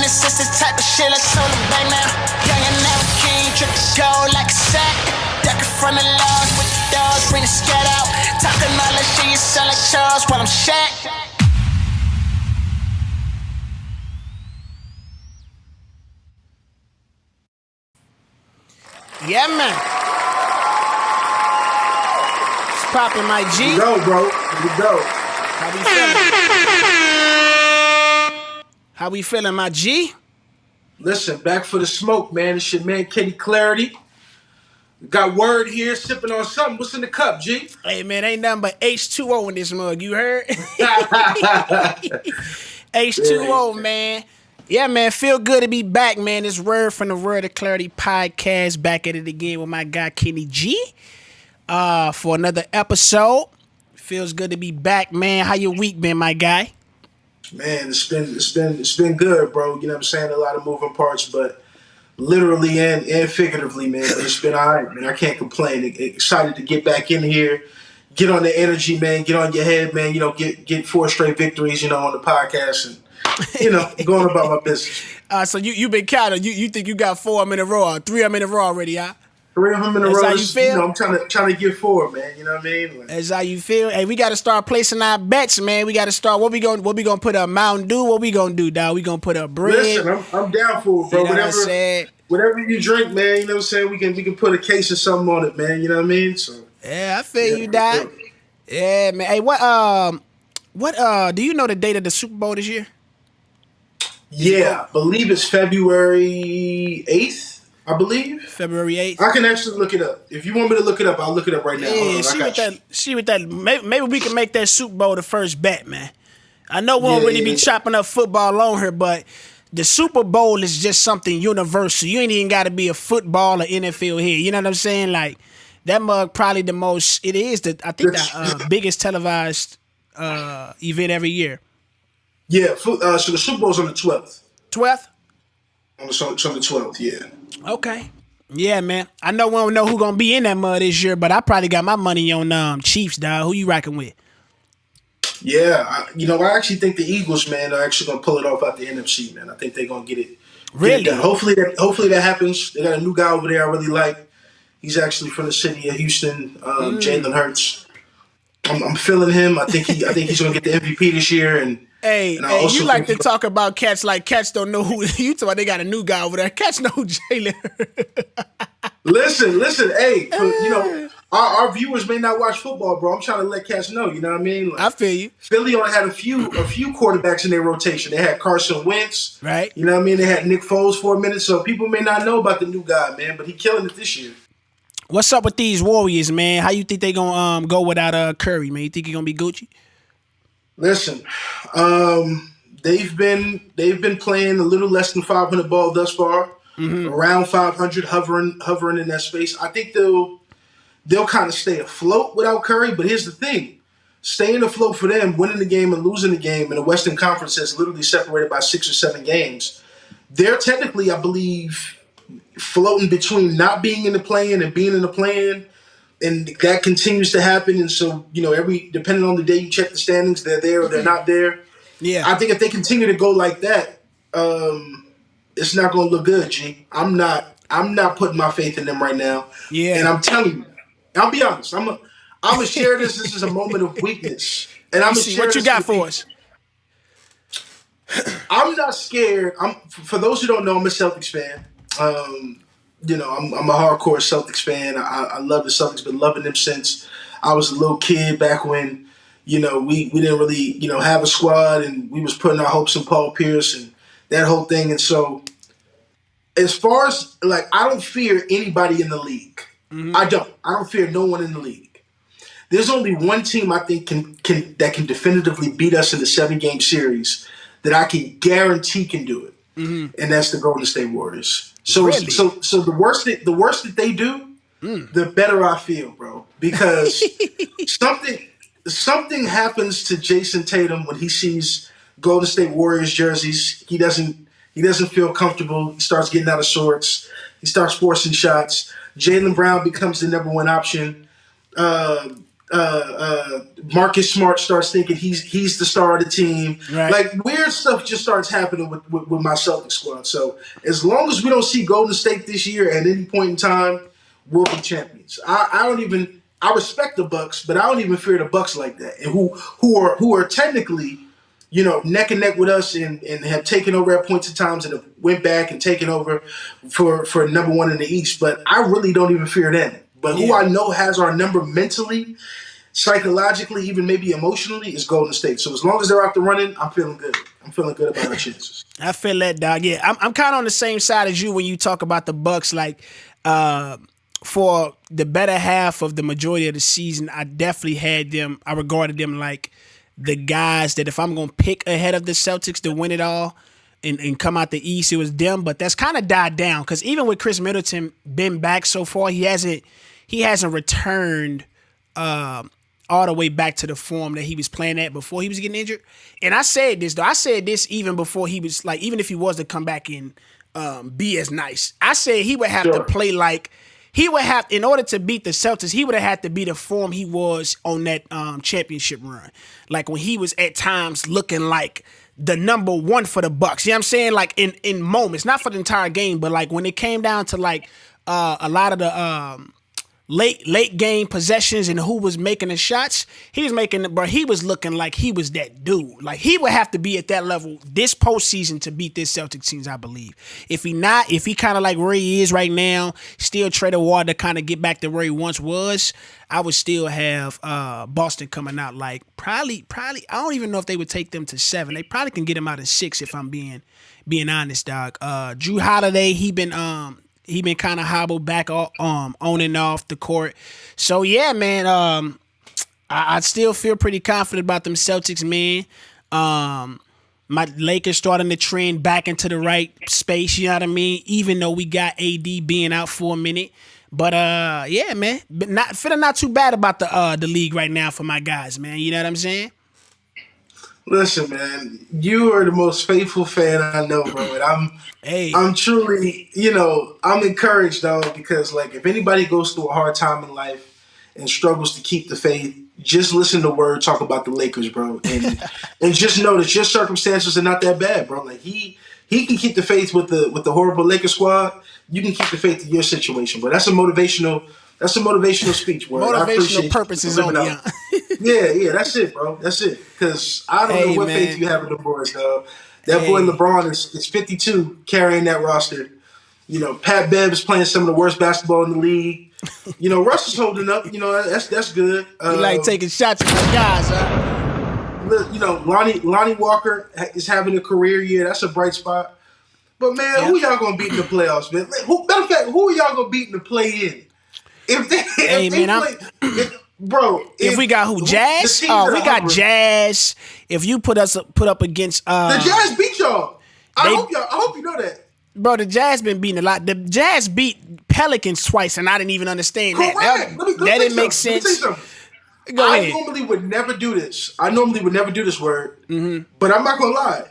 this is the type of shit I told him back now. Young and never king, trip the gold like a sack. Ducking from the laws with the dogs, bring the scat out. Talking all that shit, you sound like Charles while I'm Shaq. Yeah, man. It's popping, my G. Here we go, bro. Here we go. How we feeling? How we feeling, my G? Listen, back for the smoke, man. It's your man, Klarity. Got word here, sipping on something. What's in the cup, G? Hey, man, ain't nothing but H2O in this mug. You heard? H2O, man. Yeah, man, feel good to be back, man. This word from the Word of Clarity podcast. Back at it again with my guy, Kenny G. For another episode. Feels good to be back, man. How your week been, my guy? Man, it's been good, bro. You know what I'm saying? A lot of moving parts, but literally and figuratively, man. But it's been all right, man. I can't complain. Excited to get back in here, get on the energy, man. Get on your head, man. You know, get 4 straight victories, you know, on the podcast and, you know, going about my business. So you been counting. You think you got 4 of them in a row, 3 of them in a row already, huh? 3 of them in a That's row. how you feel? You know, I'm trying to get 4, man. You know what I mean? Like, That's how you feel. Hey, we got to start placing our bets, man. We got to start. What we gonna put up? Mountain Dew? What we gonna do, dog? We gonna put up bread? listen, I'm down for it, bro. You know what I'm saying? Whatever you drink, man. You know what I'm saying? We can put a case of something on it, man. You know what I mean? So Yeah, I feel you, dog. Yeah, man. Hey, what do you know the date of the Super Bowl this year? Yeah, I believe it's February 8th. I believe February 8th. I can actually look it up. If you want me to look it up, I'll look it up right now. Yeah, see what that. Maybe we can make that Super Bowl the first bet, man. I know we won't really be chopping up football on here, but the Super Bowl is just something universal. You ain't even got to be a football or NFL here. You know what I'm saying? Like that mug probably the most. It is the biggest televised event every year. Yeah, so the Super Bowl's on the 12th. 12th? On the 12th, yeah. Okay. Yeah, man. I know we don't know who gonna be in that mud this year, but I probably got my money on Chiefs, dog. Who you rocking with? Yeah, I actually think the Eagles, man, are actually gonna pull it off out the NFC, man. I think they're gonna get it. Really? Get it done. Hopefully that happens. They got a new guy over there I really like. He's actually from the city of Houston, Jalen Hurts. I'm feeling him. I think he's gonna get the MVP this year. And you like to talk about cats like cats don't know who you talk about. They got a new guy over there. Cats know who Jalen. Listen. Hey, our viewers may not watch football, bro. I'm trying to let cats know. You know what I mean? Like, I feel you. Philly only had a few quarterbacks in their rotation. They had Carson Wentz, right? You know what I mean? They had Nick Foles for a minute, so people may not know about the new guy, man. But he killing it this year. What's up with these Warriors, man? How you think they gonna go without Curry, man? You think he gonna be Gucci? Listen, they've been playing a little less than 500 ball thus far, around 500, hovering in that space. I think they'll kind of stay afloat without Curry. But here's the thing: staying afloat for them, winning the game and losing the game in the Western Conference is literally separated by 6 or 7 games. They're technically, I believe, floating between not being in the play-in and being in the play-in. And that continues to happen. And so, depending on the day you check the standings, they're there or they're not there. Yeah. I think if they continue to go like that, it's not going to look good, G. I'm not putting my faith in them right now. Yeah. And I'm telling you, I'll be honest. I'm gonna share this. This is a moment of weakness. And I'm gonna share what you got for us. I'm not scared. For those who don't know, I'm a Celtics fan. I'm a hardcore Celtics fan. I love the Celtics. Been loving them since I was a little kid. Back when, we didn't really, have a squad, and we was putting our hopes in Paul Pierce and that whole thing. And so, as far as I don't fear anybody in the league. Mm-hmm. I don't fear no one in the league. There's only one team I think that can definitively beat us in the 7-game series that I can guarantee can do it, and that's the Golden State Warriors. So, really? so the worse that they do, the better I feel, bro. Because something happens to Jason Tatum when he sees Golden State Warriors jerseys. He doesn't feel comfortable. He starts getting out of sorts. He starts forcing shots. Jaylen Brown becomes the number one option. Marcus Smart starts thinking he's the star of the team. Right. Like weird stuff just starts happening with my Celtics squad. So as long as we don't see Golden State this year at any point in time, we'll be champions. I respect the Bucks, but I don't even fear the Bucks like that. And who are technically, neck and neck with us and have taken over at points of times and have went back and taken over for number one in the East. But I really don't even fear them. But who I know has our number mentally, psychologically, even maybe emotionally, is Golden State. So as long as they're out the running, I'm feeling good. I'm feeling good about our chances. I feel that, dog. Yeah, I'm kind of on the same side as you when you talk about the Bucks. Like, for the better half of the majority of the season, I definitely had them. I regarded them like the guys that if I'm going to pick ahead of the Celtics to win it all and come out the East, it was them. But that's kind of died down because even with Chris Middleton been back so far, he hasn't returned all the way back to the form that he was playing at before he was getting injured. And I said this, though. I said this even before he was, like, even if he was to come back and be as nice. I said he would have to play like, in order to beat the Celtics, he would have had to be the form he was on that championship run. Like when he was at times looking like the number one for the Bucks. You know what I'm saying? Like in moments, not for the entire game, but like when it came down to like a lot of the late game possessions and who was making the shots, he was looking like he was that dude. Like he would have to be at that level this postseason to beat this Celtics teams, I believe. If he kind of like where he is right now, still treading water to kind of get back to where he once was, I would still have Boston coming out like probably. I don't even know if they would take them to 7. They probably can get them out in 6 if I'm being honest, dog. Drew Holiday, he been kind of hobbled back on and off the court. So, yeah, man, I still feel pretty confident about them Celtics, man. My Lakers starting to trend back into the right space, you know what I mean? Even though we got AD being out for a minute. But, yeah, man, feeling not too bad about the league right now for my guys, man. You know what I'm saying? Listen, man, you are the most faithful fan I know, bro. And I'm truly, I'm encouraged, though, because, like, if anybody goes through a hard time in life and struggles to keep the faith, just listen to Word talk about the Lakers, bro. And just know that your circumstances are not that bad, bro. Like, he can keep the faith with the horrible Lakers squad. You can keep the faith in your situation, bro. That's a motivational speech, Word. Motivational purposes only, Yeah, that's it, bro. That's it. Because I don't know what faith you have in the boys, dog. That boy LeBron is 52 carrying that roster. Pat Bev is playing some of the worst basketball in the league. Russ is holding up. That's good. You like taking shots at my guys, huh? Lonnie Walker is having a career year. That's a bright spot. But, man, who y'all going to beat in the playoffs, man? Matter of fact, who are y'all going to beat in the play-in? Bro, if we got who? Jazz? Oh, we got Jazz. If you put up against the Jazz beat y'all. I hope you know that. Bro, the Jazz been beating a lot. The Jazz beat Pelicans twice, and I didn't even understand that. That didn't make sense. Go ahead. I normally would never do this. Word. Mm-hmm. But I'm not gonna lie.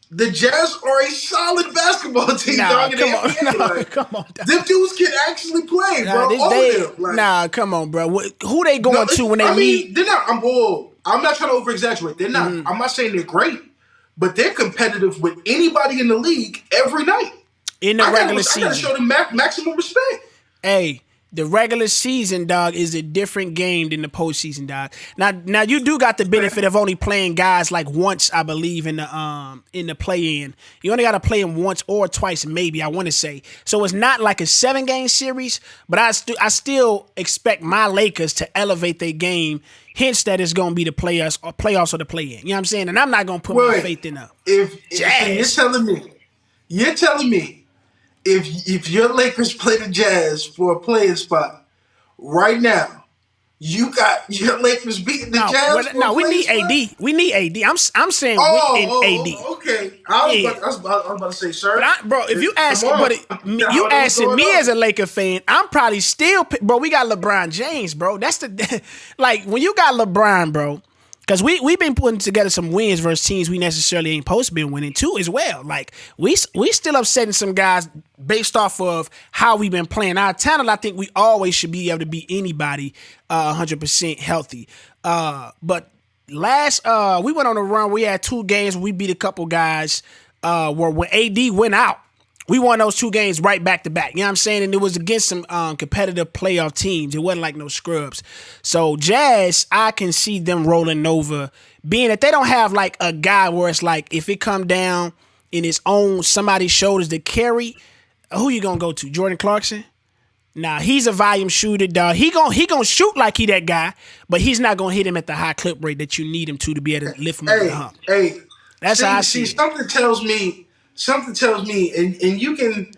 The Jazz are a solid basketball team, dog. Come on. Them dudes can actually play, bro. Come on, bro. Who they going to when they meet? They're not. I'm not trying to over-exaggerate. They're not. I'm not saying they're great, but they're competitive with anybody in the league every night. In the regular season. I gotta show them maximum respect. Hey. The regular season, dog, is a different game than the postseason, dog. Now you do got the benefit of only playing guys like once, I believe, in the play-in. You only got to play them once or twice, maybe, I want to say. So it's not like a 7-game series, but I still expect my Lakers to elevate their game. Hence, that it's going to be the playoffs or the play-in. You know what I'm saying? And I'm not going to put my faith in them. If you're telling me. If your Lakers play the Jazz for a playing spot right now, you got your Lakers beating the Jazz. We need AD. We need AD. I'm saying AD. Okay. I was about to say, sir. Bro, if you ask, you asking me as a Laker fan, I'm probably still, bro. We got LeBron James, bro. That's the like when you got LeBron, bro. Because we've been putting together some wins versus teams we necessarily ain't supposed to be winning too as well. Like we still upsetting some guys based off of how we've been playing. Our talent, I think we always should be able to beat anybody 100% healthy. But last we went on a run. We had 2 games. We beat a couple guys where when AD went out. We won those 2 games right back to back. You know what I'm saying? And it was against some competitive playoff teams. It wasn't like no scrubs. So Jazz, I can see them rolling over, being that they don't have like a guy where it's like if it come down in his own somebody's shoulders to carry, who you gonna go to? Jordan Clarkson? Nah, he's a volume shooter, dog. He gonna shoot like he that guy, but he's not gonna hit him at the high clip rate that you need him to be able to lift him over the hump. Hey, that's how I see it. Something tells me, and you can,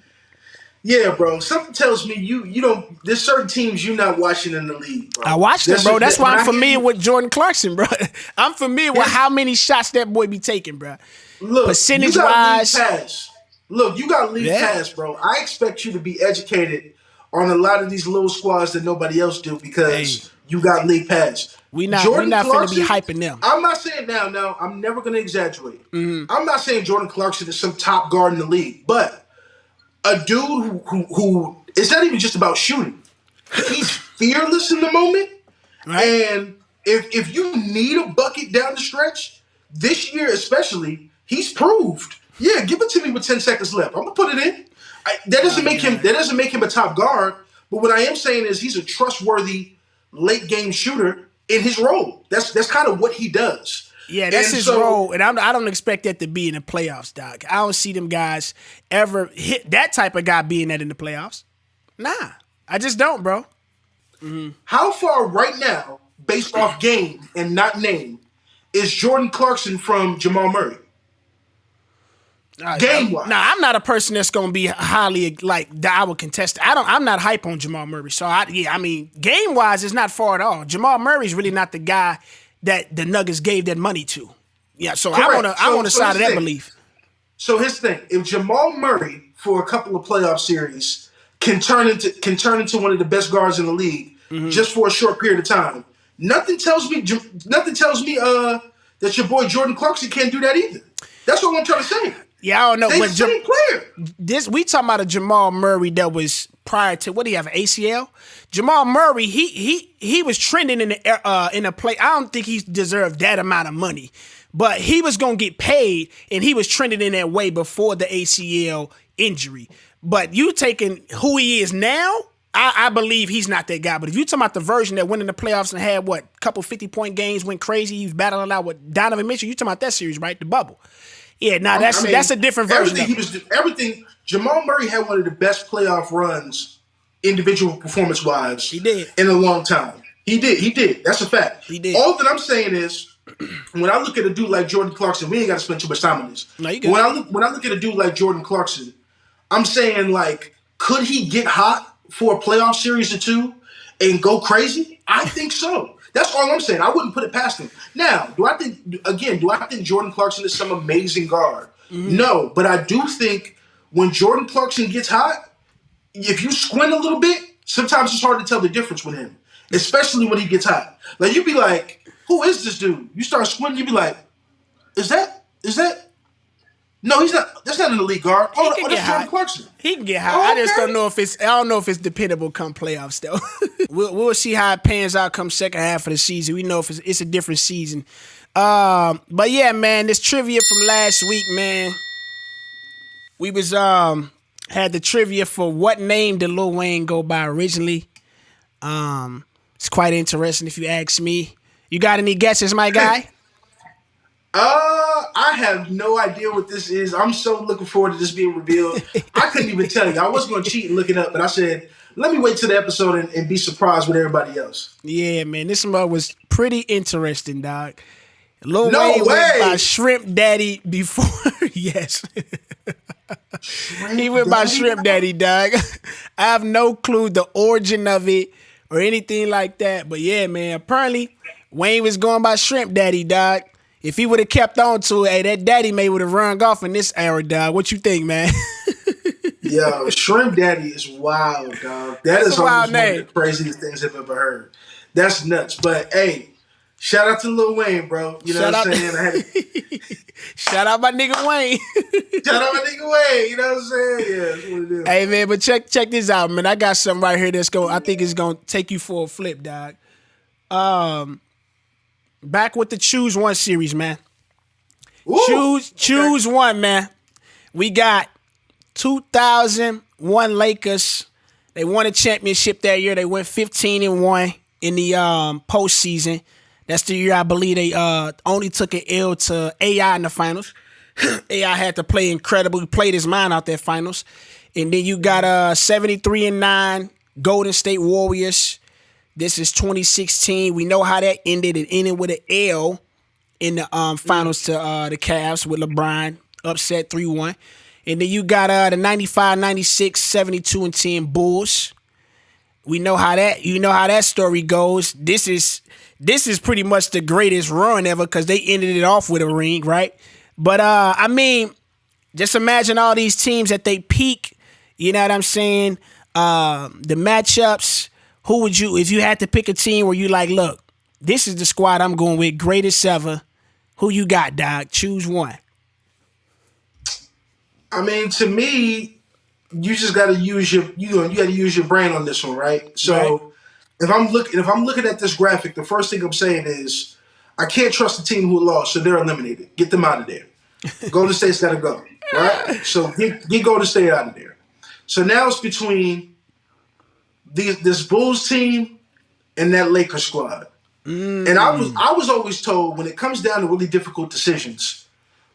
yeah, bro. Something tells me you don't. There's certain teams you're not watching in the league, bro. I watched them, bro. That's why I'm familiar with Jordan Clarkson, bro. I'm familiar with how many shots that boy be taking, bro. Look, percentage you got wise. league pass. Look, you got league pass, bro. I expect you to be educated on a lot of these little squads that nobody else do because you got league pass. We not finna be hyping them. I'm not saying now, I'm never gonna exaggerate. I'm not saying Jordan Clarkson is some top guard in the league, but a dude who it's not even just about shooting. He's fearless in the moment. Right. And if you need a bucket down the stretch, this year especially, he's proved. Yeah, give it to me with 10 seconds left. I'm gonna put it in. That doesn't make him a top guard, but what I am saying is he's a trustworthy late game shooter in his role. That's kind of what he does. Yeah, that's his role, and I don't expect that to be in the playoffs, Doc. I don't see them guys ever hit that type of guy being that in the playoffs. Nah, I just don't, bro. Mm-hmm. How far right now, based off game and not name, is Jordan Clarkson from Jamal Murray? Game-wise. Nah, I'm not a person that's gonna be highly like that I would contest. I'm not hype on Jamal Murray. So game wise, it's not far at all. Jamal Murray's really not the guy that the Nuggets gave that money to. Yeah, so I'm on the side of that belief. So here's the thing: if Jamal Murray for a couple of playoff series can turn into one of the best guards in the league just for a short period of time, nothing tells me that your boy Jordan Clarkson can't do that either. That's what I'm trying to say. Yeah, I don't know. They the same player. We talking about a Jamal Murray that was prior to what do you have, ACL? Jamal Murray, he was trending in the play. I don't think he deserved that amount of money, but he was gonna get paid, and he was trending in that way before the ACL injury. But you taking who he is now, I believe he's not that guy. But if you talking about the version that went in the playoffs and had couple 50-point games, went crazy, he was battling out with Donovan Mitchell. You talking about that series, right? The bubble. Yeah, that's a different version. Everything. Jamal Murray had one of the best playoff runs, individual performance wise. He did in a long time. He did. That's a fact. He did. All that I'm saying is, when I look at a dude like Jordan Clarkson, we ain't got to spend too much time on this. No, you good. When I look at a dude like Jordan Clarkson, I'm saying like, could he get hot for a playoff series or two and go crazy? I think so. That's all I'm saying. I wouldn't put it past him. Now, do I think Jordan Clarkson is some amazing guard? Mm-hmm. No, but I do think when Jordan Clarkson gets hot, if you squint a little bit, sometimes it's hard to tell the difference with him, especially when he gets hot. Like, you'd be like, who is this dude? You start squinting, you'd be like, is that? No, he's not. That's not an elite guard. That's Jordan Clarkson. He can get high. I just don't know if it's. I don't know if it's dependable come playoffs though. We'll see how it pans out come second half of the season. We know if it's a different season. But yeah, man, this trivia from last week, man. We was had the trivia for what name did Lil Wayne go by originally. It's quite interesting if you ask me. You got any guesses, my guy? I have no idea what this is. I'm so looking forward to this being revealed. I couldn't even tell you. I was going to cheat and look it up, but I said, let me wait till the episode and be surprised with everybody else. Yeah, man. This one was pretty interesting, dog. Lil Wayne went by Shrimp Daddy before. Yes. He went by Shrimp Daddy, dog. I have no clue the origin of it or anything like that. But yeah, man. Apparently, Wayne was going by Shrimp Daddy, dog. If he would have kept on to it, hey, that Daddy May would have run off in this era, dog. What you think, man? Yo, Shrimp Daddy is wild, dog. That's a wild name. One of the craziest things I've ever heard. That's nuts. But hey, Shout out to Lil Wayne, bro. You know Shout what out, I'm saying? shout out my nigga Wayne. Shout out my nigga Wayne. You know what I'm saying? Yeah, that's what it is. Hey man, but check this out, man. I got something right here I think it's gonna take you for a flip, dog. Back with the Choose One series, man. Ooh, Choose one, man. We got 2001 Lakers. They won a championship that year. They went 15-1 in the postseason. That's the year I believe they only took an L to AI in the finals. AI had to play incredible. He played his mind out there finals. And then you got 73-9 Golden State Warriors. This is 2016. We know how that ended. It ended with an L in the finals to the Cavs with LeBron, upset 3-1. And then you got the 95-96, 72-10 Bulls. You know how that story goes. This is pretty much the greatest run ever because they ended it off with a ring, right? But I mean, just imagine all these teams at they peak. You know what I'm saying? The matchups. Who would you, if you had to pick a team where you like, look, this is the squad I'm going with, greatest ever. Who you got, dog? Choose one. I mean, to me, you just got to use your got to use your brain on this one, right? So Right. if I'm looking at this graphic, the first thing I'm saying is I can't trust the team who lost, so they're eliminated. Get them out of there. Golden State's got to go, right? So get Golden State out of there. So now it's between this Bulls team and that Lakers squad. And I was always told when it comes down to really difficult decisions,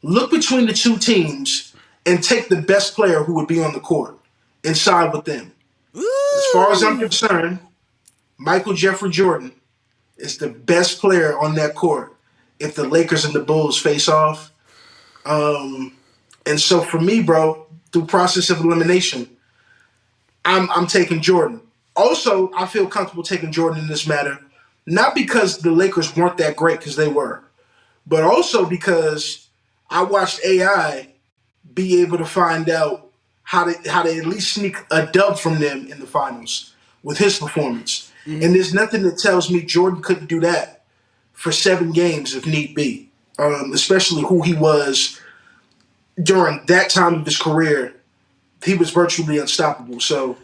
look between the two teams and take the best player who would be on the court and side with them. As far as I'm concerned, Michael Jeffrey Jordan is the best player on that court if the Lakers and the Bulls face off. And so for me, bro, through process of elimination, I'm taking Jordan. Also, I feel comfortable taking Jordan in this matter, not because the Lakers weren't that great, because they were, but also because I watched AI be able to find out how to at least sneak a dub from them in the finals with his performance. Mm-hmm. And there's nothing that tells me Jordan couldn't do that for 7 games if need be, especially who he was during that time of his career. He was virtually unstoppable. So,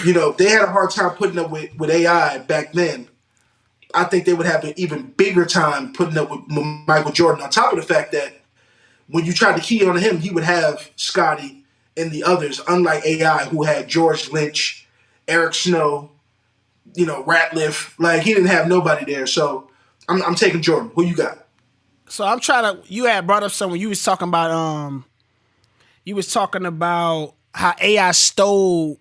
they had a hard time putting up with AI back then. I think they would have an even bigger time putting up with Michael Jordan, on top of the fact that when you tried to key on him, he would have Scottie and the others, unlike AI, who had George Lynch, Eric Snow, Ratliff. Like, he didn't have nobody there. So I'm taking Jordan. Who you got? So I'm trying to, you had brought up something, you was talking about how AI stole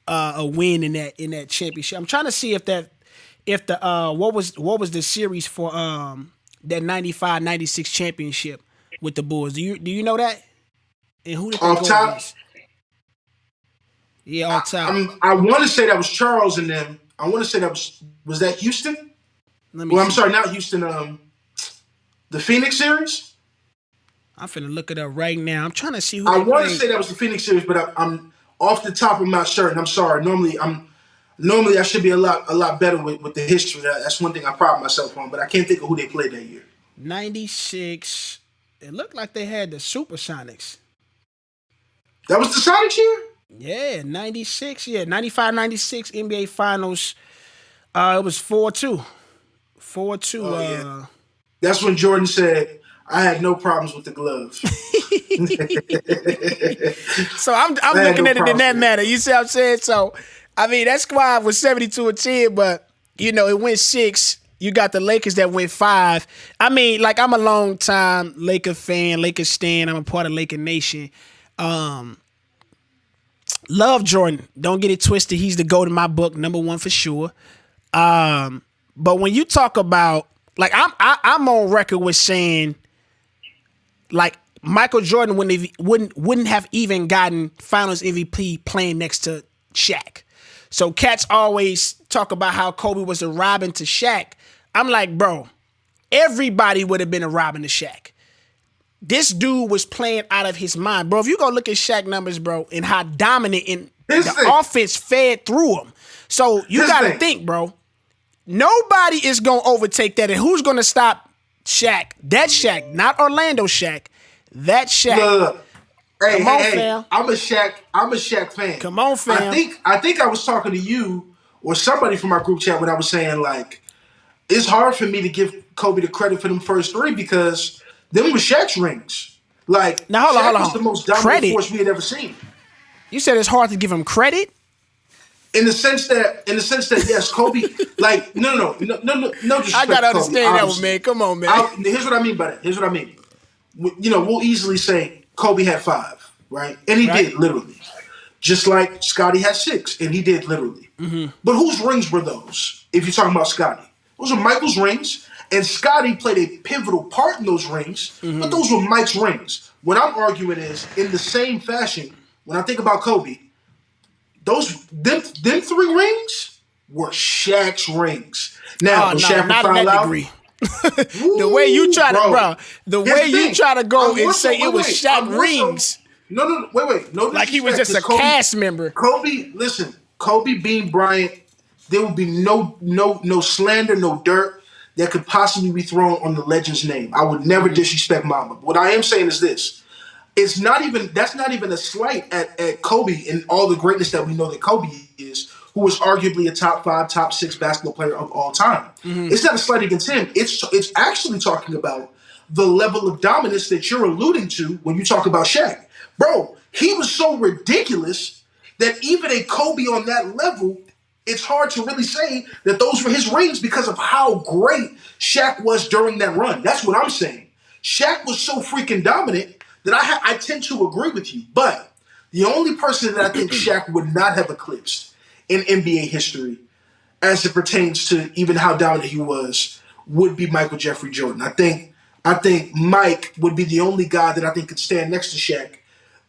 a win in that championship. I'm trying to see if the what was the series for that 95-96 championship with the Bulls. Do you know that? And who did they Off go top? against? Yeah, off top. I want to say that was Charles and them. I want to say that was that Houston? I'm sorry, not Houston. The Phoenix series? I'm finna look it up right now. I'm trying to see who I they want to played. say that was the Phoenix series, but I'm off the top of my shirt, and I'm sorry. Normally I should be a lot better with the history. That's one thing I pride myself on, but I can't think of who they played that year. 96. It looked like they had the Supersonics. That was the Sonics year? Yeah, 96. Yeah, 95-96 NBA Finals. It was 4-2. 4-2. Oh, yeah. That's when Jordan said, I had no problems with the gloves. So I'm looking at it in that manner. You see what I'm saying? So, I mean, that squad was 72-10, but, it went 6. You got the Lakers that went 5. I mean, like, I'm a long time Laker fan, Lakers stan. I'm a part of Laker Nation. Love Jordan. Don't get it twisted. He's the GOAT in my book, number 1 for sure. But when you talk about, like, I'm on record with saying, like, Michael Jordan wouldn't have even gotten Finals MVP playing next to Shaq. So cats always talk about how Kobe was a Robin to Shaq. I'm like, bro, everybody would have been a Robin to Shaq. This dude was playing out of his mind, bro. If you go look at Shaq numbers, bro, and how dominant the offense fed through him. So you got to think, bro. Nobody is gonna overtake that. And who's gonna stop Shaq? That Shaq, not Orlando Shaq. That Shaq. Look. Hey, Come on, fam. I'm a Shaq fan. Come on, fam. I think I was talking to you or somebody from our group chat when I was saying, like, it's hard for me to give Kobe the credit for them first three because them were Shaq's rings. Like, now, hold Shaq on. was the most dominant force we had ever seen. You said it's hard to give him credit? In the sense that yes, Kobe, like, no disrespect. I gotta understand Kobe, that one, man. Come on, man. Here's what I mean by that. We'll easily say Kobe had 5, right? And he did, literally. Just like Scottie had 6, and he did, literally. Mm-hmm. But whose rings were those, if you're talking about Scottie? Those are Michael's rings, and Scottie played a pivotal part in those rings, but those were Mike's rings. What I'm arguing is, in the same fashion, when I think about Kobe, them 3 rings were Shaq's rings. Now, Shaq not in that out, degree. The way you try to go and say it was Shaq rings. No, wait. No, like he was just a cast member. Kobe being Bryant, there would be no slander, no dirt that could possibly be thrown on the legend's name. I would never disrespect Mamba. What I am saying is this. That's not even a slight at Kobe and all the greatness that we know that Kobe is, who was arguably a top 5, top 6 basketball player of all time. Mm-hmm. It's not a slight against him. It's actually talking about the level of dominance that you're alluding to when you talk about Shaq. Bro, he was so ridiculous that even a Kobe on that level, it's hard to really say that those were his rings because of how great Shaq was during that run. That's what I'm saying. Shaq was so freaking dominant that I tend to agree with you. But the only person that I think Shaq would not have eclipsed in NBA history as it pertains to even how dominant he was would be Michael Jeffrey Jordan. I think Mike would be the only guy that I think could stand next to Shaq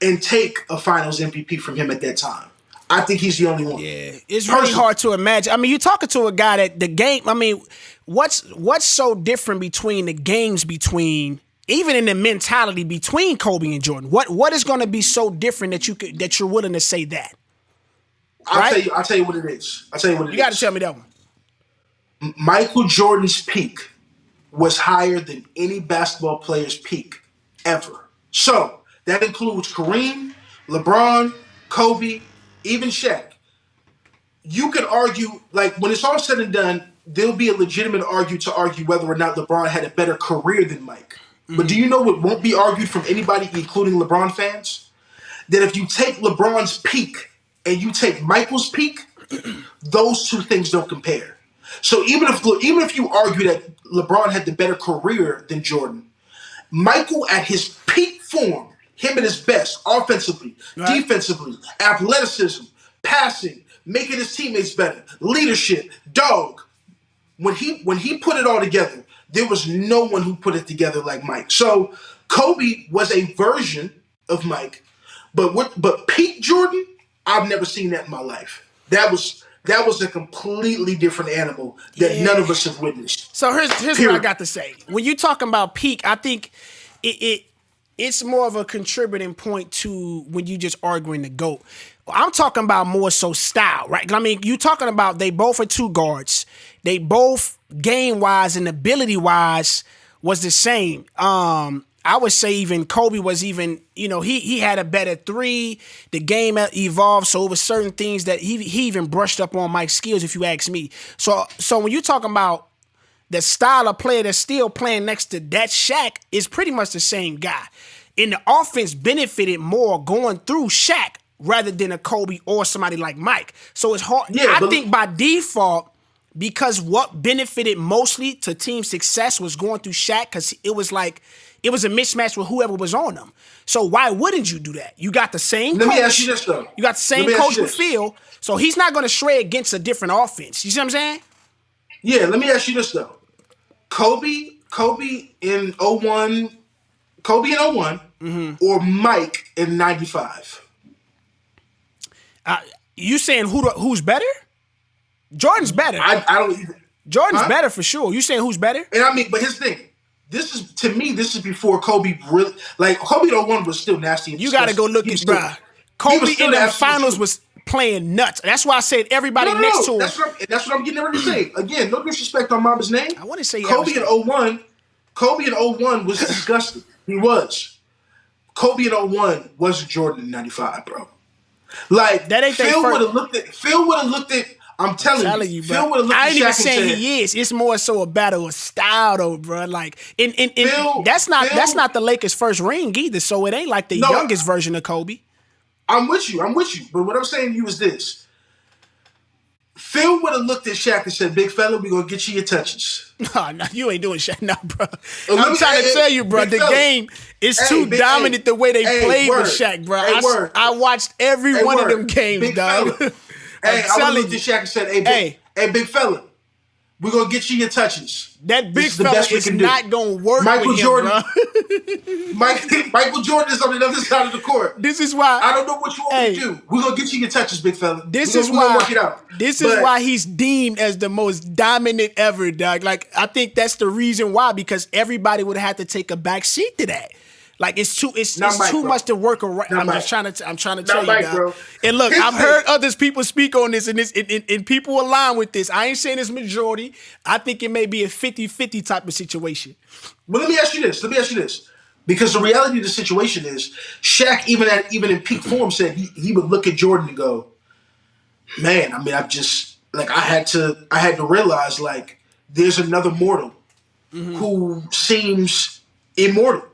and take a finals MVP from him at that time. I think he's the only one. Yeah, it's really hard to imagine. I mean, you're talking to a guy that the game, I mean, what's so different between the games between, even in the mentality between Kobe and Jordan? What is going to be so different that you're willing to say that? I'll tell you what it is. You got to tell me that one. Michael Jordan's peak was higher than any basketball player's peak ever. So that includes Kareem, LeBron, Kobe, even Shaq. You could argue, like, when it's all said and done, there'll be a legitimate argue whether or not LeBron had a better career than Mike. Mm-hmm. But do you know what won't be argued from anybody, including LeBron fans? That if you take LeBron's peak and you take Michael's peak, those two things don't compare. So even if you argue that LeBron had the better career than Jordan, Michael at his peak form, him at his best, offensively, defensively, athleticism, passing, making his teammates better, leadership, dog. When he put it all together, there was no one who put it together like Mike. So Kobe was a version of Mike, but peak Jordan, I've never seen that in my life. That was a completely different animal that none of us have witnessed. So here's what I got to say. When you're talking about peak, I think it's more of a contributing point to when you just arguing the GOAT. I'm talking about more so style, right? I mean, you're talking about they both are 2 guards. They both game-wise and ability-wise was the same. I would say even Kobe was even, he had a better 3. The game evolved, so it was certain things that he even brushed up on Mike's skills, if you ask me. So when you're talking about the style of player that's still playing next to that Shaq is pretty much the same guy. And the offense benefited more going through Shaq rather than a Kobe or somebody like Mike. So it's hard. Yeah, I think by default, because what benefited mostly to team success was going through Shaq, because it was a mismatch with whoever was on them. So why wouldn't you do that? You got the same coach. Let me ask you this, though. You got the same coach with Phil, so he's not going to stray against a different offense. You see what I'm saying? Yeah, let me ask you this, though. Kobe in 01, or Mike in 95? You saying who's better? Jordan's better. I don't even. Jordan's better for sure. You saying who's better? And I mean, but here's the thing. This is before Kobe Kobe in 01 was still nasty. You got to go look at, bruh. Kobe in the finals was playing nuts. That's why I said everybody next to him. That's what I'm getting ready to say. Again, no disrespect on Mama's name. I want to say Kobe in 01. Kobe in 01 was disgusting. He was. Kobe in 01 wasn't Jordan in 95, bro. Like that ain't Phil would have looked at. I'm telling you, bro. Phil would have looked I at ain't even Shaq saying and said, he is. It's more so a battle of style, though, bro. Like, that's not the Lakers' first ring either. So it ain't like the youngest version of Kobe. I'm with you. But what I'm saying to you is this. Phil would have looked at Shaq and said, "Big fella, we gonna get you your touches." No, you ain't doing Shaq, no, bro. I'm trying to tell you, bro. The game is too dominant the way they played with Shaq, bro. I watched every one of them games, dog. I would have looked at Shaq and said, "Hey, big fella, we gonna get you your touches." That big fella is not gonna work with him, Jordan, bro. Michael Jordan is on the other side of the court. This is why I don't know what you want me to do. We're gonna get you your touches, big fella. This is why he's deemed as the most dominant ever, dog. Like, I think that's the reason why, because everybody would have to take a back seat to that. Like, it's too much to work around. I'm trying to tell you, dog. Bro. And look, I've heard others people speak on this, and people align with this. I ain't saying it's majority. I think it may be a 50-50 type of situation. Well, let me ask you this. Because the reality of the situation is, Shaq, even in peak form, said he would look at Jordan and go, "Man, I mean, I had to realize, like, there's another mortal who seems immortal."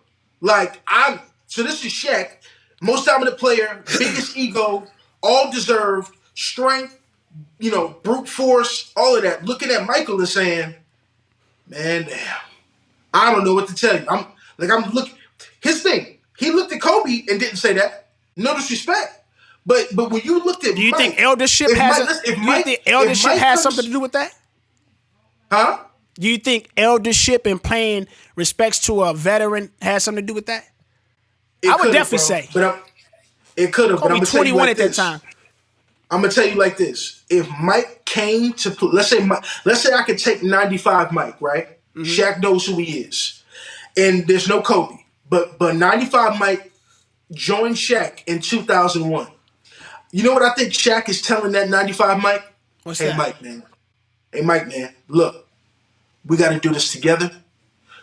So this is Shaq, most dominant player, biggest ego, all deserved, strength, brute force, all of that. Looking at Michael and saying, "Man, damn, I don't know what to tell you." I'm looking. His thing, he looked at Kobe and didn't say that. No disrespect, but when you looked at, do you think eldership has something to do with that? Huh? Do you think eldership and paying respects to a veteran has something to do with that? I would definitely say. But it could have. But I'm gonna 21 at that time. I'm gonna tell you like this: if Mike came to, let's say I could take 95 Mike, right? Mm-hmm. Shaq knows who he is, and there's no Kobe, but 95 Mike joined Shaq in 2001. You know what I think Shaq is telling that 95 Mike? What's that? Hey Mike, man, look. We got to do this together.